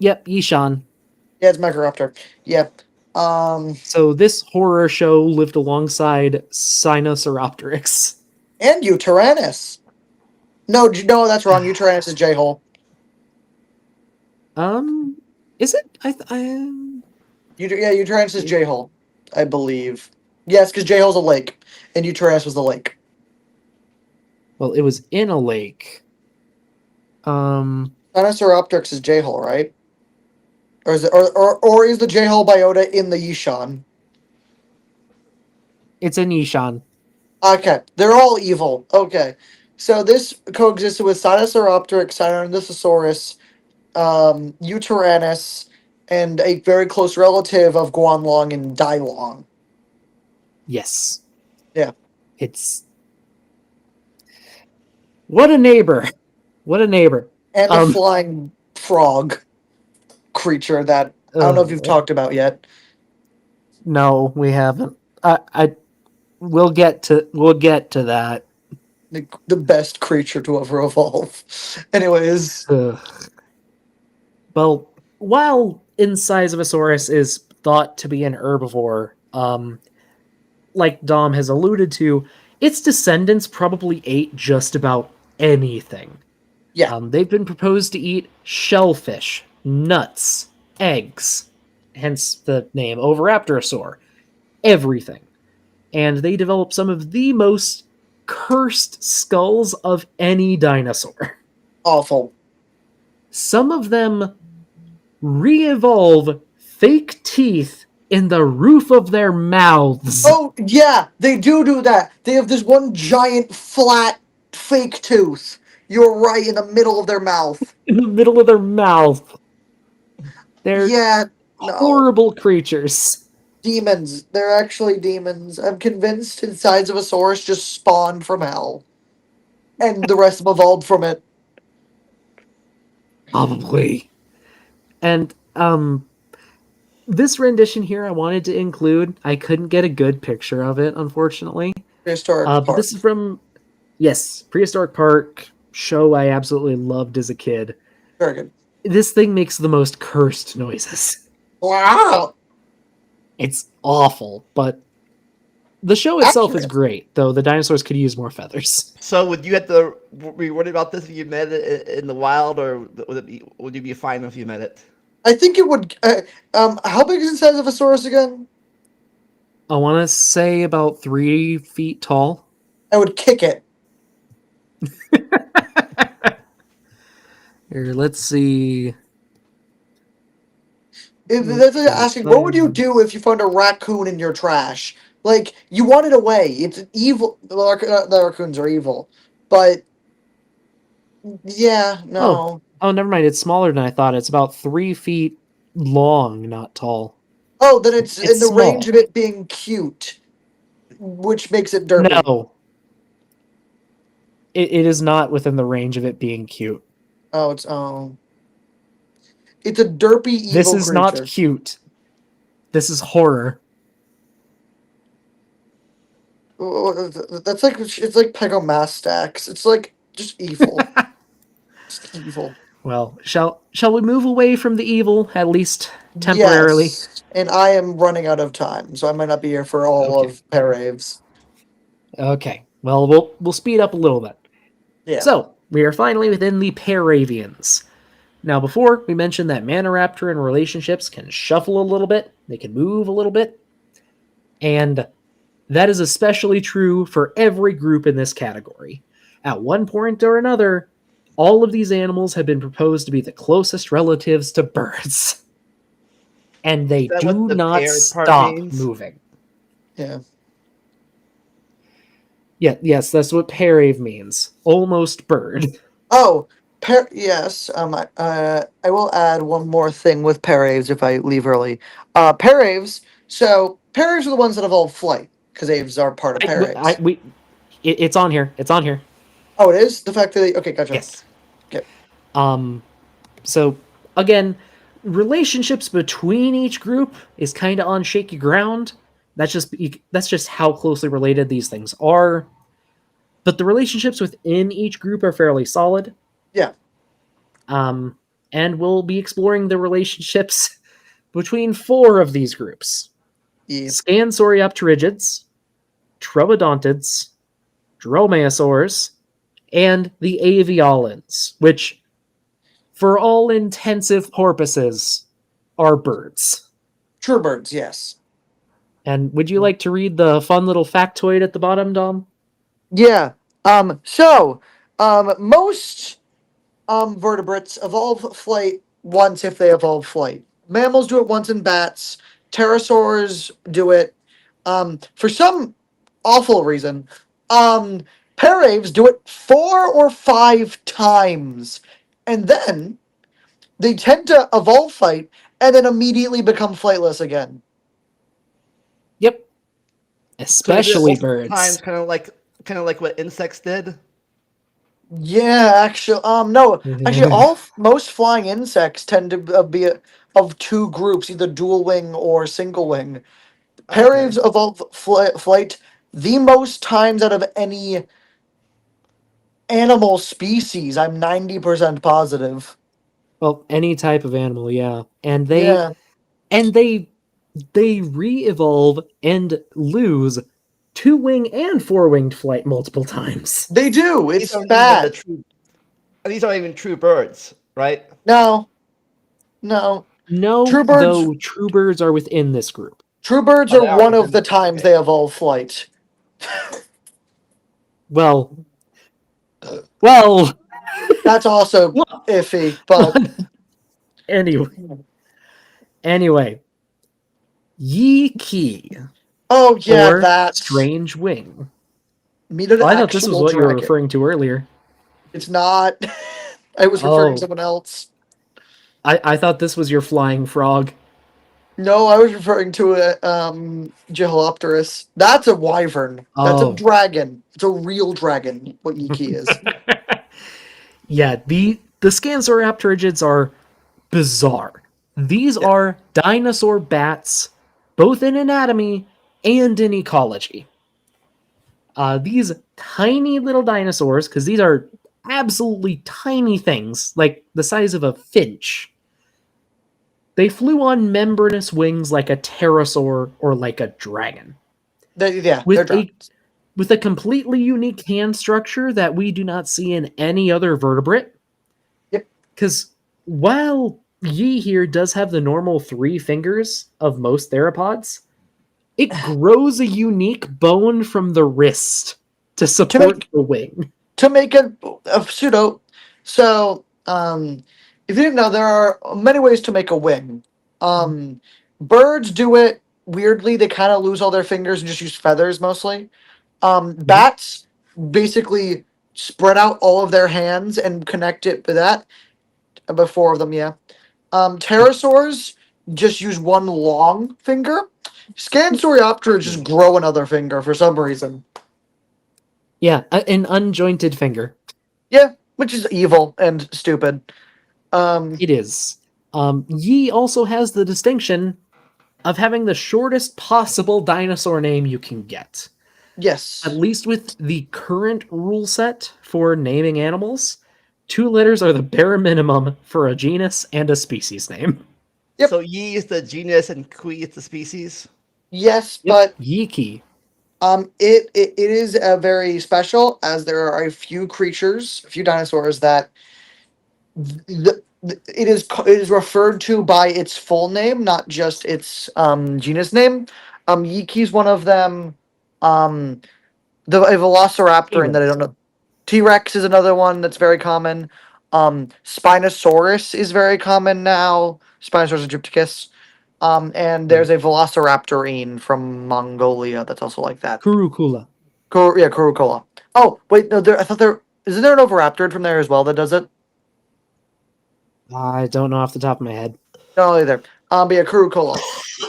Yep, Yishan. yeah, it's Microraptor. Yep. So this horror show lived alongside Sinosauropteryx. And Uranus. No, that's wrong. Uranus is J-hole. Is it? Uranus is J-hole, I believe. Yes, because J-hole's a lake, and Uranus was the lake. Well, it was in a lake. Sinosauropteryx is J-hole, right? Or is it, or is the J-hole biota in the Yishan? It's in Yishan. Okay, they're all evil. Okay, so this coexisted with Sinosauropteryx, Sinornithosaurus, Uranus, and a very close relative of Guanlong and Dailong. Yes. Yeah. It's what a neighbor. What a neighbor. And a flying frog creature that I don't know if you've talked about yet. No, we haven't. We'll get to that. The best creature to ever evolve. Anyways. Well, while Incisivus is thought to be an herbivore, like Dom has alluded to, its descendants probably ate just about anything. Yeah. They've been proposed to eat shellfish, nuts, eggs, hence the name Oviraptorosaur, everything. And they develop some of the most cursed skulls of any dinosaur. Awful. Some of them re-evolve fake teeth in the roof of their mouths. Oh, yeah, they do that. They have this one giant, flat, fake tooth. You're right, in the middle of their mouth. In the middle of their mouth. They're no. horrible creatures. Demons. They're actually demons. I'm convinced Incisivus just spawned from hell. And the rest evolved from it. Probably. And, this rendition here I wanted to include. I couldn't get a good picture of it, unfortunately. Prehistoric Park. But this is from, Prehistoric Park, show I absolutely loved as a kid. Very good. This thing makes the most cursed noises. Wow! It's awful, but the show itself is great, though the dinosaurs could use more feathers. So would you have to be worried about this if you met it in the wild, or would you be fine if you met it? I think it would. How big is Incisivus again? I want to say about 3 feet tall. I would kick it. Here, let's see. That's like asking, what would you do if you found a raccoon in your trash? Like, you want it away. It's evil. The raccoons are evil. But, yeah, no. Oh, never mind. It's smaller than I thought. It's about 3 feet long, not tall. Oh, then it's in the small. range of it being cute, which makes it derpy. No. It is not within the range of it being cute. Oh, it's a derpy evil This is creature. not cute. This is horror. That's like, it's like Pegomastax. It's like just evil. Just evil. Well, shall we move away from the evil, at least temporarily? Yes, and I am running out of time, so I might not be here for all of Paraves. Okay. Well, we'll speed up a little bit. Yeah. So, we are finally within the Paravians. Now, before, we mentioned that Maniraptor and relationships can shuffle a little bit, they can move a little bit, and that is especially true for every group in this category. At one point or another, all of these animals have been proposed to be the closest relatives to birds. And they do not stop moving. Yeah. Yes, that's what parave means. Almost bird. Oh, yes. I will add one more thing with paraves if I leave early. Paraves. So paraves are the ones that evolve flight because aves are part of I paraves. we it's on here. It's on here. Oh, it is the fact that okay, gotcha. Yes. Okay, Um. So again, relationships between each group is kind of on shaky ground. That's just how closely related these things are. But the relationships within each group are fairly solid. yeah, Um. And we'll be exploring the relationships between four of these groups: yeah, Scansoriopterigids, Troodontids, Dromaeosaurs, and the aviolans, which, for all intensive purposes, are birds. true birds. Yes. And would you like to read the fun little factoid at the bottom, Dom? Yeah. Most vertebrates evolve flight once if they evolve flight. Mammals do it once in bats. Pterosaurs do it. For some awful reason, um, paraves do it 4 or 5 times, and then they tend to evolve flight and then immediately become flightless again. Yep. So they do it Especially multiple times, birds. kind of like what insects did. Yeah, actually, no, actually, most flying insects tend to be of two groups, either dual wing or single wing. Okay. Paraves evolve flight the most times out of any animal species. I'm 90% positive. Well, any type of animal, yeah. Yeah, And they re-evolve and lose two-wing and four-winged flight multiple times. they do. These It's aren't even the bad. true. These aren't even true birds, right? No, no. No, True birds, though true birds are within this group. true birds Oh, are they are one of within the this. times Okay. they evolve flight. Well, well, That's also well, iffy, but anyway, anyway, Yi Ki, oh yeah, or that's Strange Wing. meet an Oh, I thought this was actual what you were dragon. referring to earlier. It's not. I was referring to Oh, someone else. I thought this was your flying frog. No, I was referring to a Jiholopterus. That's a wyvern. That's a Oh. dragon. It's a real dragon. What Yiki is. Yeah, the Scansoriopterigids are bizarre. These Yeah. are dinosaur bats, both in anatomy and in ecology. These tiny little dinosaurs, because these are absolutely tiny things, like the size of a finch. They flew on membranous wings like a pterosaur or like a dragon, Yeah, they're with a dragons. with a completely unique hand structure that we do not see in any other vertebrate. Yep. Because while Yi here does have the normal 3 fingers of most theropods, it grows a unique bone from the wrist to To support make the wing. a pseudo. So, if you didn't know, there are many ways to make a wing. Um, Birds do it weirdly. They kind of lose all their fingers and just use feathers mostly. Mhm. Bats basically spread out all of their hands and connect it with that. About 4 of them, yeah. Pterosaurs just use one long finger. Scansorioptera just grow another finger for some reason. Yeah, an unjointed finger. Yeah, which is evil and stupid. Um, It is. Yi also has the distinction of having the shortest possible dinosaur name you can get. At yes. least with the current rule set for naming animals, 2 letters are the bare minimum for a genus and a species name. Yep. So Yi is the genus and Kui is the species. Yes, Yep, but Yiki. it is very special as there are a few creatures, a few dinosaurs that it is referred to by its full name, not just its genus name. Yiki's one of them. Um, the a Velociraptor, and that I don't T-Rex. know. T Rex is another one that's very common. Spinosaurus is very common now. Spinosaurus aegypticus. And there's a Velociraptorine from Mongolia that's also like that. Kurukula. Yeah, Kurukola. Oh wait, no, I thought there. Isn't there an Oviraptorid from there as well that does it? I don't know off the top of my head. No, either. But yeah, Kurukola.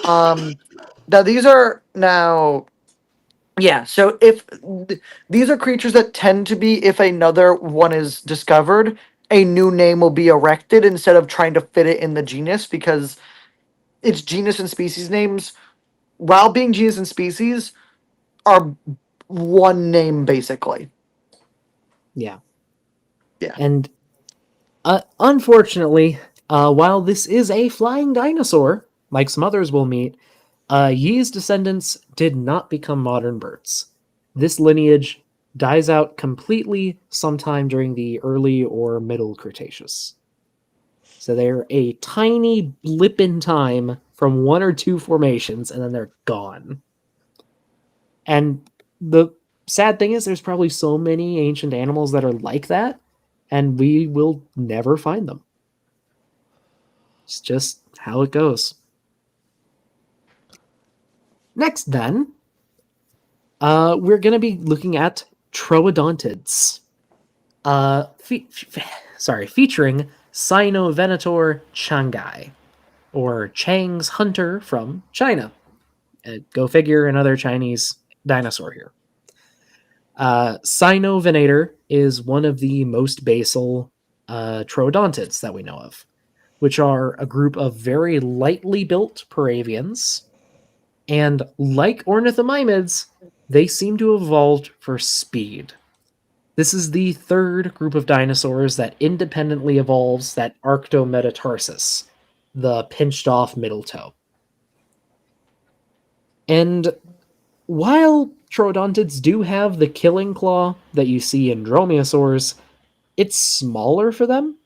Um, now these are now. Yeah, so if these are creatures that tend to be, if another one is discovered, a new name will be erected instead of trying to fit it in the genus because it's genus and species names, while being genus and species, are one name basically. Yeah. Yeah. And unfortunately, while this is a flying dinosaur, like some others we'll meet, Yi's descendants did not become modern birds. This lineage dies out completely sometime during the early or middle Cretaceous. So they're a tiny blip in time from one or two formations, and then they're gone. And the sad thing is, there's probably so many ancient animals that are like that, and we will never find them. It's just how it goes. Next, then, we're going to be looking at troodontids. Featuring Sino-Venator Changai, or Chang's hunter from China. Go figure, another Chinese dinosaur here. Sino-Venator is one of the most basal troodontids that we know of, which are a group of very lightly built paravians. And like ornithomimids, they seem to have evolved for speed. This is the third group of dinosaurs that independently evolves that arctometatarsus, the pinched off middle toe. And while troodontids do have the killing claw that you see in dromaeosaurs, it's smaller for them,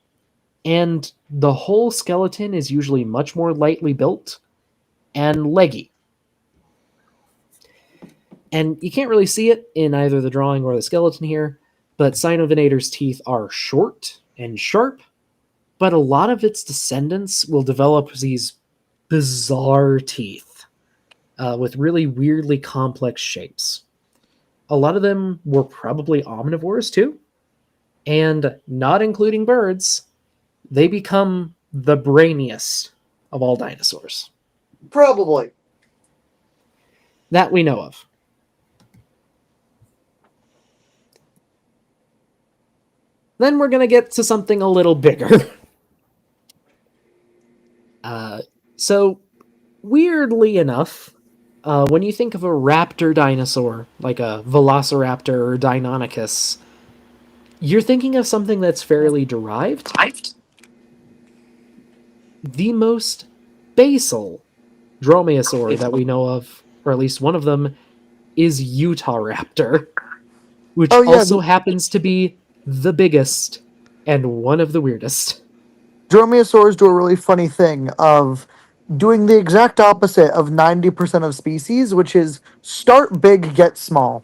and the whole skeleton is usually much more lightly built and leggy. And you can't really see it in either the drawing or the skeleton here, but Sino-Venator's teeth are short and sharp, but a lot of its descendants will develop these bizarre teeth with really weirdly complex shapes. A lot of them were probably omnivores too, and not including birds, they become the brainiest of all dinosaurs. Probably. That we know of. Then we're going to get to something a little bigger. So, weirdly enough, when you think of a raptor dinosaur, like a Velociraptor or Deinonychus, you're thinking of something that's fairly derived. The most basal dromaeosaur that we know of, or at least one of them, is Utah Raptor, which Oh, yeah, also happens to be the biggest and one of the weirdest. dromaeosaurs do a really funny thing of doing the exact opposite of 90% of species, which is start big, get small.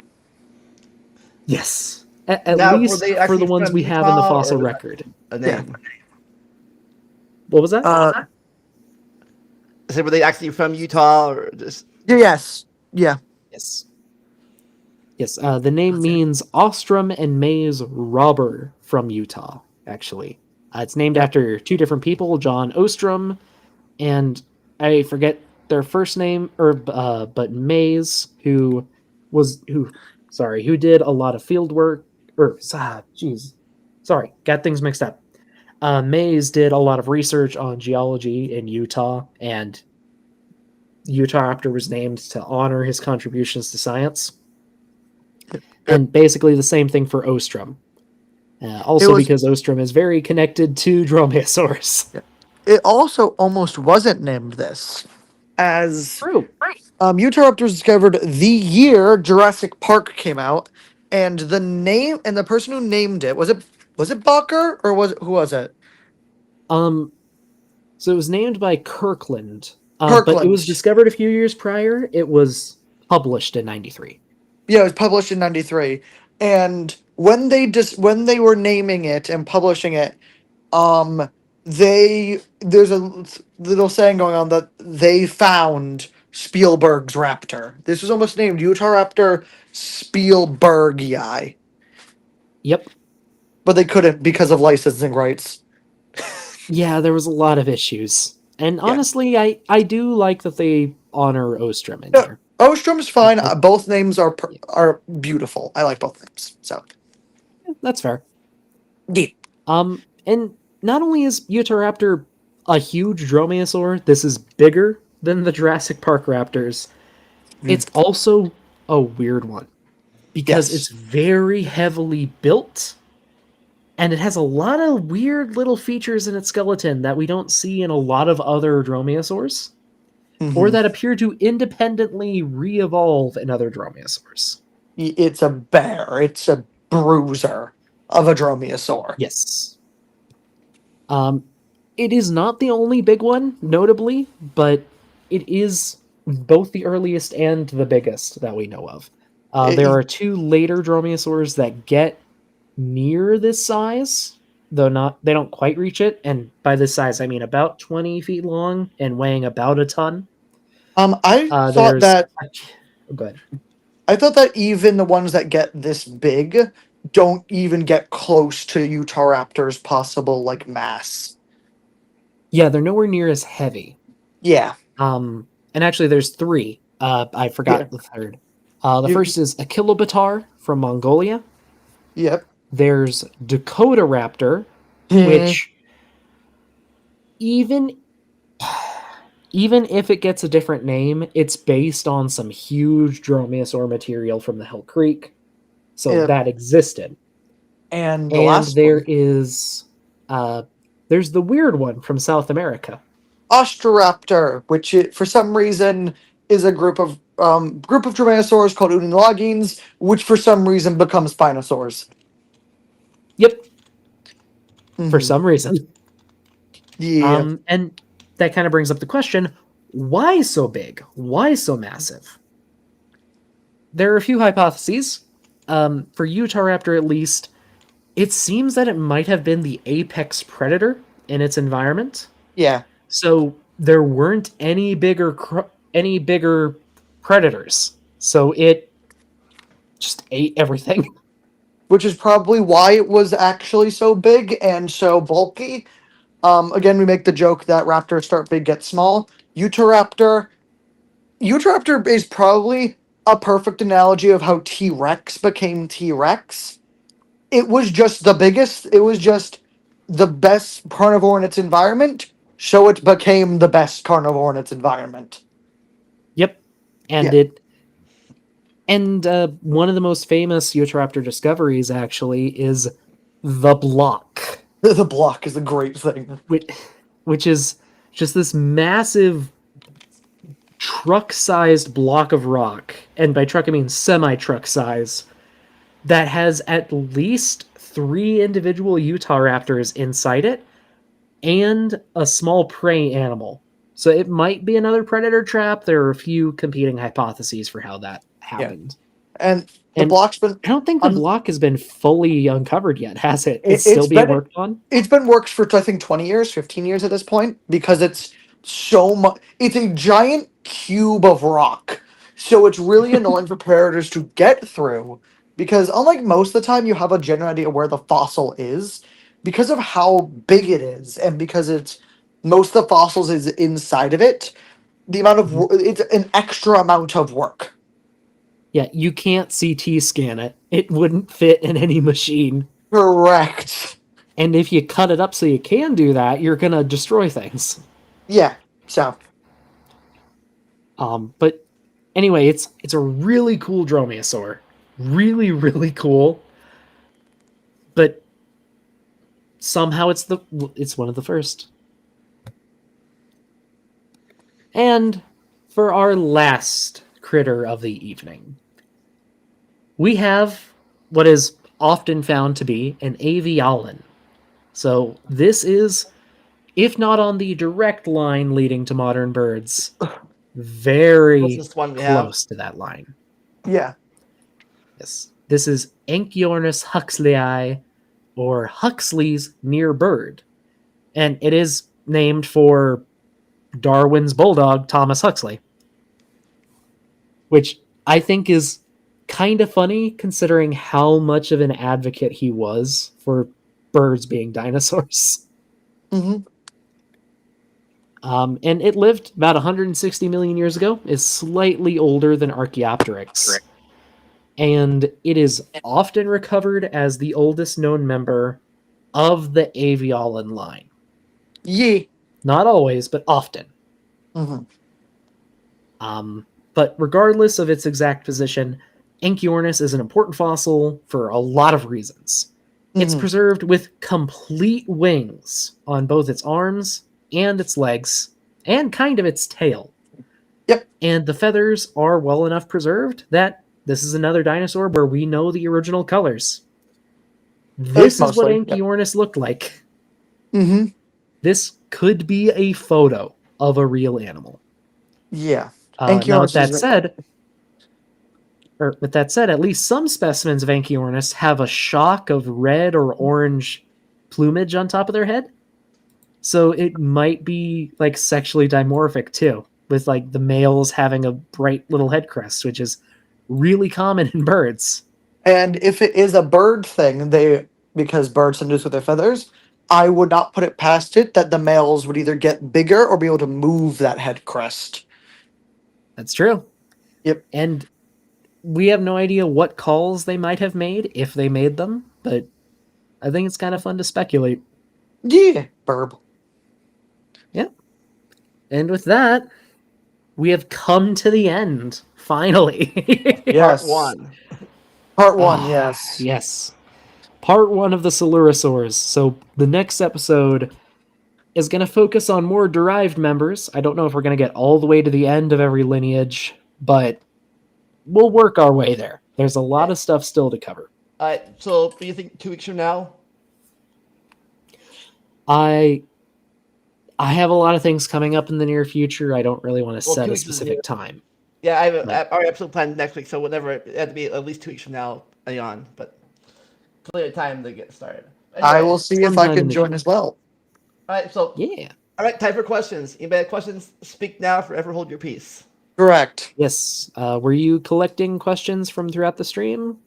Yes. At Now, were least they for the actually ones from we have in the Utah, or fossil was that record. a Yeah. name? What was that? I said, were they actually from Utah, or just? Yes. Yeah. Yes. Yes, the name means Ostrom and Mays robber from Utah, actually. It's named after two different people, John Ostrom, and I forget their first name, but Mays, who did a lot of field work, sorry, got things mixed up. Mays did a lot of research on geology in Utah, and Utah Raptor was named to honor his contributions to science. And basically the same thing for Ostrom. Also was- because Ostrom is very connected to dromaeosaurs. It also almost wasn't named this, as True. Utahraptor was discovered the year Jurassic Park came out, and the name and the person who named it was it Bucker or who was it? So it was named by Kirkland, but it Kirkland. was discovered a few years prior. It was published in '93. Yeah, it was published in '93, and when they were naming it and publishing it, there's a little saying going on that they found Spielberg's raptor. This was almost named Utahraptor Spielbergii. Yep. but they couldn't because of licensing rights. Yeah, there was a lot of issues. And Yeah. honestly, I do like that they honor Ostrom in No, here. Ostrom's fine. I- Both names are yeah, are beautiful. I like both names. So that's fair. yeah. And not only is Utahraptor a huge dromaeosaur, this is bigger than the Jurassic Park raptors. Mm. It's also a weird one because it's Yes. very heavily built and it has a lot of weird little features in its skeleton that we don't see in a lot of other dromaeosaurs or Hmm. that appear to independently re-evolve in other dromaeosaurs. It's a bear. It's a bruiser of a dromaeosaur. Yes. Um, it is not the only big one, notably, but it is both the earliest and the biggest that we know of. There It- are two later dromaeosaurs that get near this size, though not they don't quite reach it. And by this size, I mean about 20 feet long and weighing about a ton. I thought There's that oh, good. even the ones that get this big don't even get close to Utahraptor's possible like mass. Yeah, they're nowhere near as heavy. Yeah. And actually, there's three. I Yeah. forgot the third. The You, first is Akilobatar from Mongolia. yep. There's Dakota Raptor, Hmm. which even even if it gets a different name, it's based on some huge dromaeosaur material from the Hell Creek, so Yep. that existed. And the And last there one, is there's the weird one from South America. Ostroraptor, which for some reason is a group of dromaeosaurs called Unilogines, which for some reason become Spinosaurs. Yep, for Hmm. some reason. Yeah. And that kind of brings up the question: why so big? Why so massive? There are a few hypotheses. For Utahraptor, at least, it seems that it might have been the apex predator in its environment. Yeah. So there weren't any bigger predators. So it just ate everything. Which is probably why it was actually so big and so bulky. Again, we make the joke that raptors start big, get small. Utahraptor, Utahraptor is probably a perfect analogy of how T Rex became T Rex. It was just the biggest. It was just the best carnivore in its environment, so it became the best carnivore in its environment. Yep. And Yeah, it and one of the most famous Utahraptor discoveries actually is the block, the block is a great thing. which, which is just this massive truck-sized block of rock, and by truck I mean semi-truck size, that has at least three individual Utah raptors inside it and a small prey animal. So it might be another predator trap. There are a few competing hypotheses for how that Yeah, happened. and the And block's been I don't think the un- block has been fully uncovered yet, has it? It's it, still being worked on? it's been worked for I think 20 years, 15 years at this point because it's so much. It's a giant cube of rock, so it's really annoying for predators to get through. Because unlike most of the time, you have a general idea where the fossil is, because of how big it is, and because it's most of the fossils is inside of it. The amount of Mhm. it's an extra amount of work. Yeah, you can't CT scan it. It wouldn't fit in any machine. Correct. And if you cut it up so you can do that, you're gonna destroy things. Yeah. So But anyway, it's a really cool dromaeosaur, really really cool. But somehow it's one of the first. And for our last critter of the evening, we have what is often found to be an aviolin. So this is, if not on the direct line leading to modern birds, very Closest one we have. close to that line. yeah. Yes. This is Anchiornis huxleyi, or Huxley's near bird. And it is named for Darwin's bulldog, Thomas Huxley, which I think is kind of funny considering how much of an advocate he was for birds being dinosaurs. Hmm. And it lived about 160 million years ago, is slightly older than Archaeopteryx. And it is often recovered as the oldest known member of the aviolin line. Yeah. Not always, but often. Hmm. But regardless of its exact position, Anchiornis is an important fossil for a lot of reasons. It's Hmm. preserved with complete wings on both its arms and its legs, and kind of its tail. Yep. And the feathers are well enough preserved that this is another dinosaur where we know the original colors. At least This is what mostly. Yep. Anchiornis looked like. Hmm. This could be a photo of a real animal. Yeah. Now, with Anchiornis that is. said, at least some specimens of Anchiornis have a shock of red or orange plumage on top of their head. So it might be like sexually dimorphic too, with like the males having a bright little head crest, which is really common in birds. And if it is a bird thing, because birds seduce with their feathers, I would not put it past it that the males would either get bigger or be able to move that head crest. That's true. Yep. And we have no idea what calls they might have made if they made them, but I think it's kind of fun to speculate. Yeah. Burb. Yeah. And with that, we have come to the end, finally. Part Yes. one. Part one, Ah, yes. yes. Part one of the Silurosaurs. So the next episode is going to focus on more derived members. I don't know if we're going to get all the way to the end of every lineage, but we'll work our way there. There's a lot of stuff still to cover. So what do you think 2 weeks from now? I have a lot of things coming up in the near future. I don't really want to Well, set 2 a weeks is specific time. Yeah, I But- have our episode planned next week, so whatever. It had to be at least 2 weeks from now on, but plenty of time to get started. I Anyway, will see if I sometime in can the join as well. Alright, so Yeah. alright, time for questions. Anybody have questions? Speak now, forever hold your peace. Correct. Yes. Were you collecting questions from throughout the stream?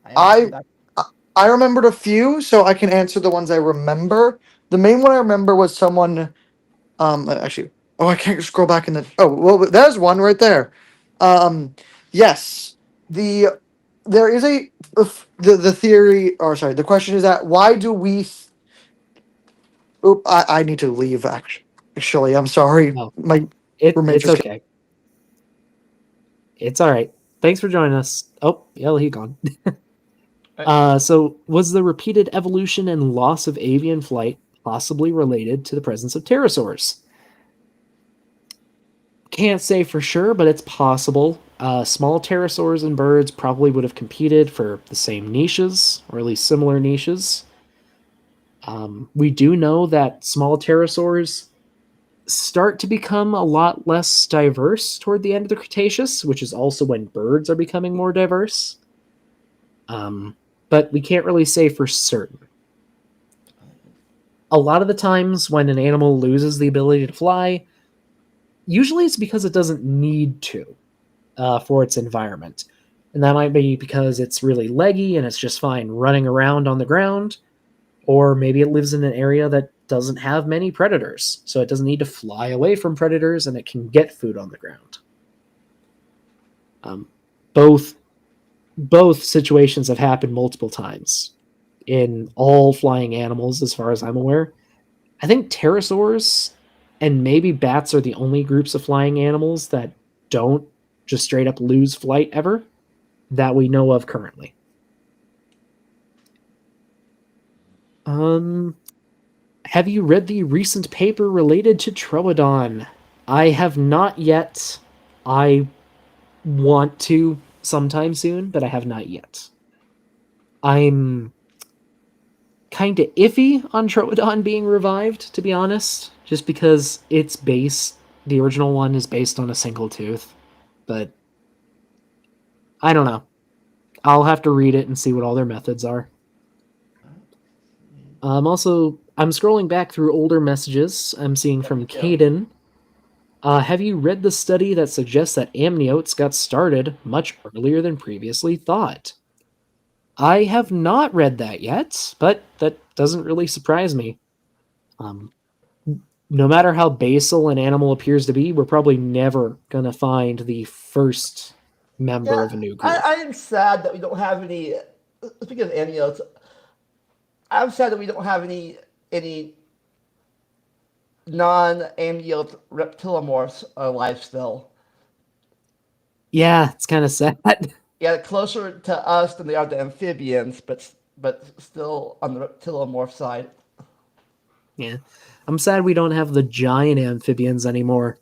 I am looking I back. I remembered a few, so I can answer the ones I remember. The main one I remember was someone. Actually, oh, I can't scroll back in the. Oh, well, there's one right there. Um, yes, there is the theory, or sorry, the question is that why do we? Oop, I need to leave. Actually, I'm sorry. No. My It's roommate's just. okay. It's all right. Thanks for joining us. Oh, yeah, he gone. So, was the repeated evolution and loss of avian flight possibly related to the presence of pterosaurs? Can't say for sure, but it's possible. Small pterosaurs and birds probably would have competed for the same niches, or at least similar niches. We do know that small pterosaurs start to become a lot less diverse toward the end of the Cretaceous, which is also when birds are becoming more diverse. But we can't really say for certain. A lot of the times when an animal loses the ability to fly, usually it's because it doesn't need to for its environment. And that might be because it's really leggy and it's just fine running around on the ground, or maybe it lives in an area that doesn't have many predators, so it doesn't need to fly away from predators and it can get food on the ground. Both situations have happened multiple times in all flying animals, as far as I'm aware. I think pterosaurs and maybe bats are the only groups of flying animals that don't just straight up lose flight ever that we know of currently. Have you read the recent paper related to Troodon? I have not yet. I want to sometime soon, but I have not yet. I'm kind of iffy on Troodon being revived, to be honest, just because the original one is based on a single tooth. But I don't know. I'll have to read it and see what all their methods are. I'm scrolling back through older messages I'm seeing from me too. Caden. Have you read the study that suggests that amniotes got started much earlier than previously thought? I have not read that yet, but that doesn't really surprise me. Um, no matter how basal an animal appears to be, we're probably never going to find the first member Yeah, of a new I, group. I am sad that we don't have any. Speaking of amniotes, I'm sad that we don't have any non-amniote reptilomorphs alive still. Yeah, it's kind of sad. Yeah, closer to us than they are to amphibians, but still on the reptilomorph side. Yeah. I'm sad we don't have the giant amphibians anymore.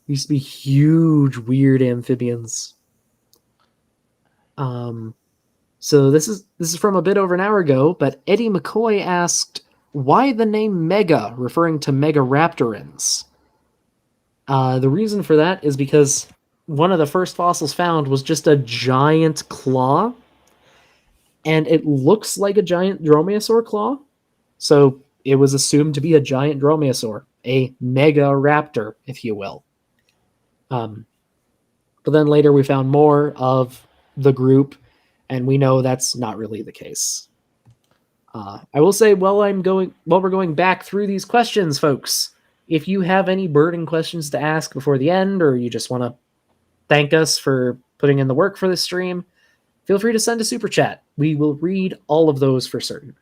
Used to be huge, weird amphibians. Um, so this is from a bit over an hour ago, but Eddie McCoy asked, why the name Mega, referring to Megaraptorans? The reason for that is because one of the first fossils found was just a giant claw, and it looks like a giant dromaeosaur claw, so it was assumed to be a giant dromaeosaur, a mega raptor, if you will. Um, but then later we found more of the group, and we know that's not really the case. I will say, while we're going back through these questions, folks, if you have any burning questions to ask before the end, or you just want to thank us for putting in the work for this stream, feel free to send a super chat. We will read all of those for certain.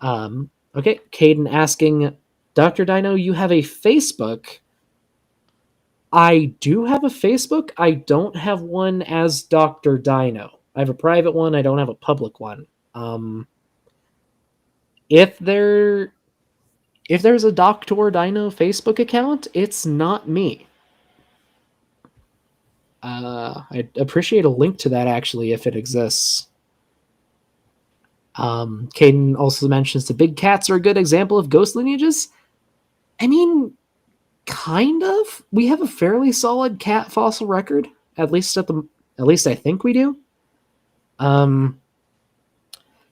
Okay, Caden asking, Dr. Dino, you have a Facebook. I do have a Facebook. I don't have one as Dr. Dino. I have a private one. I don't have a public one. If there's a Dr. Dino Facebook account, it's not me. I'd appreciate a link to that actually if it exists. Caden also mentions the big cats are a good example of ghost lineages. I mean, kind of. We have a fairly solid cat fossil record, at least I think we do. At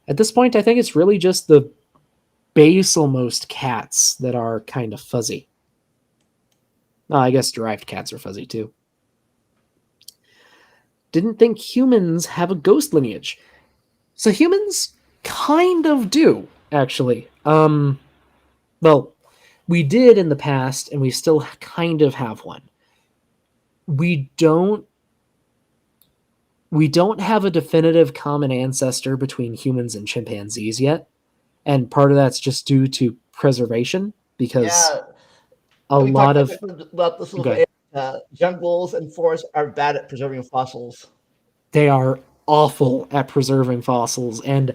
this point, I think it's really just the basalmost cats that are kind of fuzzy. I guess derived cats are fuzzy too. Didn't think humans have a ghost lineage. So humans kind of do, actually. Well, we did in the past, and we still kind of have one. We don't have a definitive common ancestor between humans and chimpanzees yet, and part of that's just due to preservation, because Yeah, a we talked lot of about this a little good. bit. Jungles and forests are bad at preserving fossils. They are awful at preserving fossils, and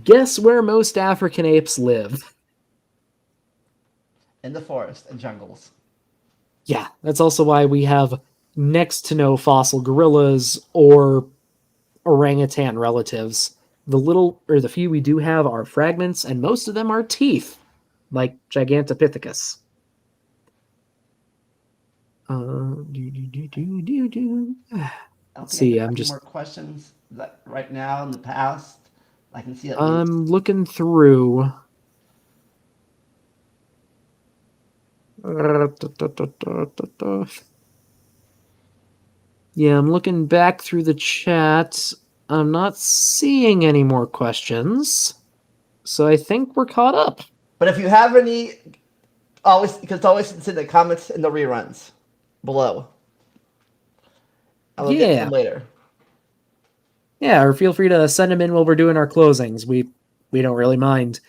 guess where most African apes live? In the forest and jungles. Yeah, that's also why we have next to no fossil gorillas or orangutan relatives. The few we do have are fragments, and most of them are teeth, like Gigantopithecus. I don't Let's think see, I have I'm any just more questions that right now in the past. I can see at least. I'm looking through. Yeah, I'm looking back through the chat. I'm not seeing any more questions. So I think we're caught up. But if you have any, always because always send the comments in the reruns below. I will get to them Yeah. later. Yeah, or feel free to send them in while we're doing our closings. We don't really mind.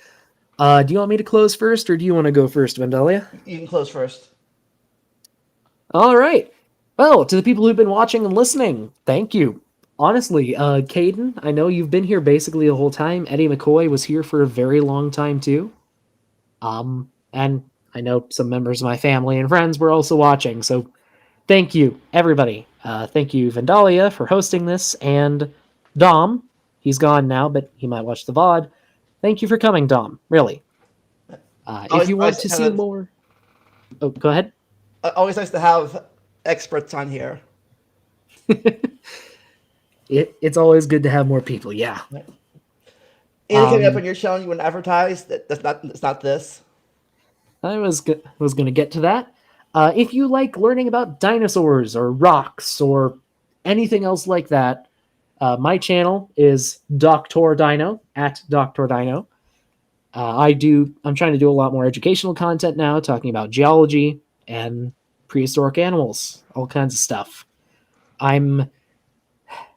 Do you want me to close first, or do you want to go first, Vandalia? You can close first. All right. Well, to the people who've been watching and listening, thank you. Honestly, Caden, I know you've been here basically the whole time. Eddie McCoy was here for a very long time too. And I know some members of my family and friends were also watching. So thank you, everybody. Thank you, Vandalia, for hosting this, and Dom. He's gone now, but he might watch the VOD. Thank you for coming, Dom. Really. If you want to see more... Oh, go ahead. Always nice to have experts on here. It's always good to have more people, yeah. Anything up on your channel you want to advertise? That's not this. I was going to get to that. If you like learning about dinosaurs or rocks or anything else like that, my channel is Dr. Dino at Dr. Dino. I'm trying to do a lot more educational content now, talking about geology and prehistoric animals, all kinds of stuff. I'm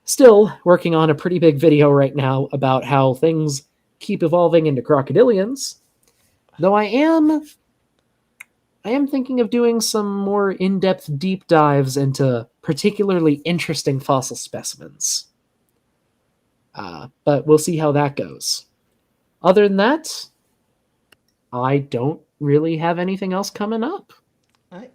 still working on a pretty big video right now about how things keep evolving into crocodilians, though I am thinking of doing some more in-depth deep dives into particularly interesting fossil specimens. But we'll see how that goes. Other than that, I don't really have anything else coming up. All right.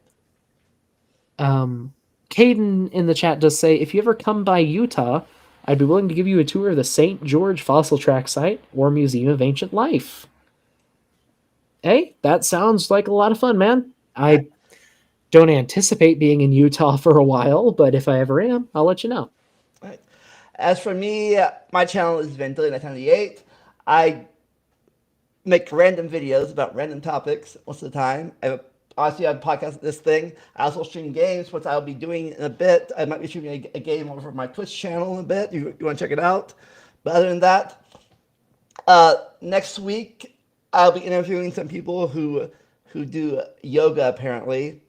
Caden in the chat does say, if you ever come by Utah, I'd be willing to give you a tour of the St. George Fossil Track site or Museum of Ancient Life. Hey, that sounds like a lot of fun, man. I don't anticipate being in Utah for a while, but if I ever am, I'll let you know. All right. As for me, my channel is Ventily978. I make random videos about random topics most of the time. Obviously, I podcast this thing. I also stream games, which I'll be doing in a bit. I might be streaming a game over my Twitch channel in a bit. You want to check it out. But other than that, next week I'll be interviewing some people who do yoga. Apparently,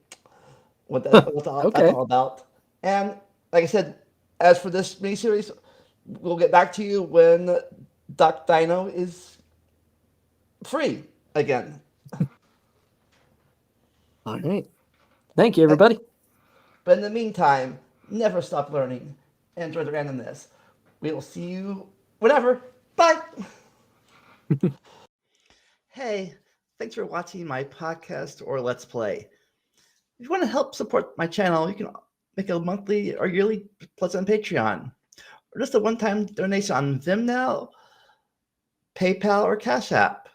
that's Okay. all about. And like I said, as for this mini series, we'll get back to you when Doc Dino is free again. All right. Thank you, everybody. But in the meantime, never stop learning and enjoy the randomness. We will see you whenever. Bye. Hey, thanks for watching my podcast or Let's Play. If you want to help support my channel, you can make a monthly or yearly pledge on Patreon, or just a one-time donation on Vimeo, PayPal, or Cash App.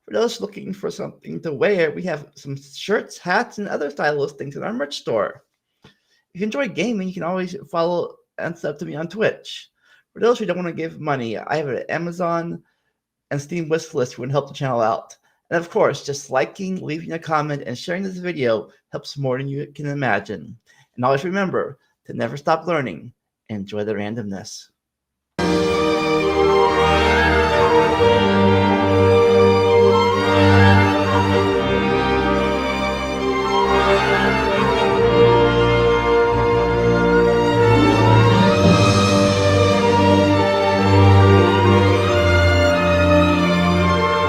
For those looking for something to wear, we have some shirts, hats, and other stylish things in our merch store. If you enjoy gaming, you can always follow and sub to me on Twitch. For those who don't want to give money, I have an Amazon and Steam wish list who would help the channel out. And of course, just liking, leaving a comment, and sharing this video helps more than you can imagine. And always remember to never stop learning and enjoy the randomness.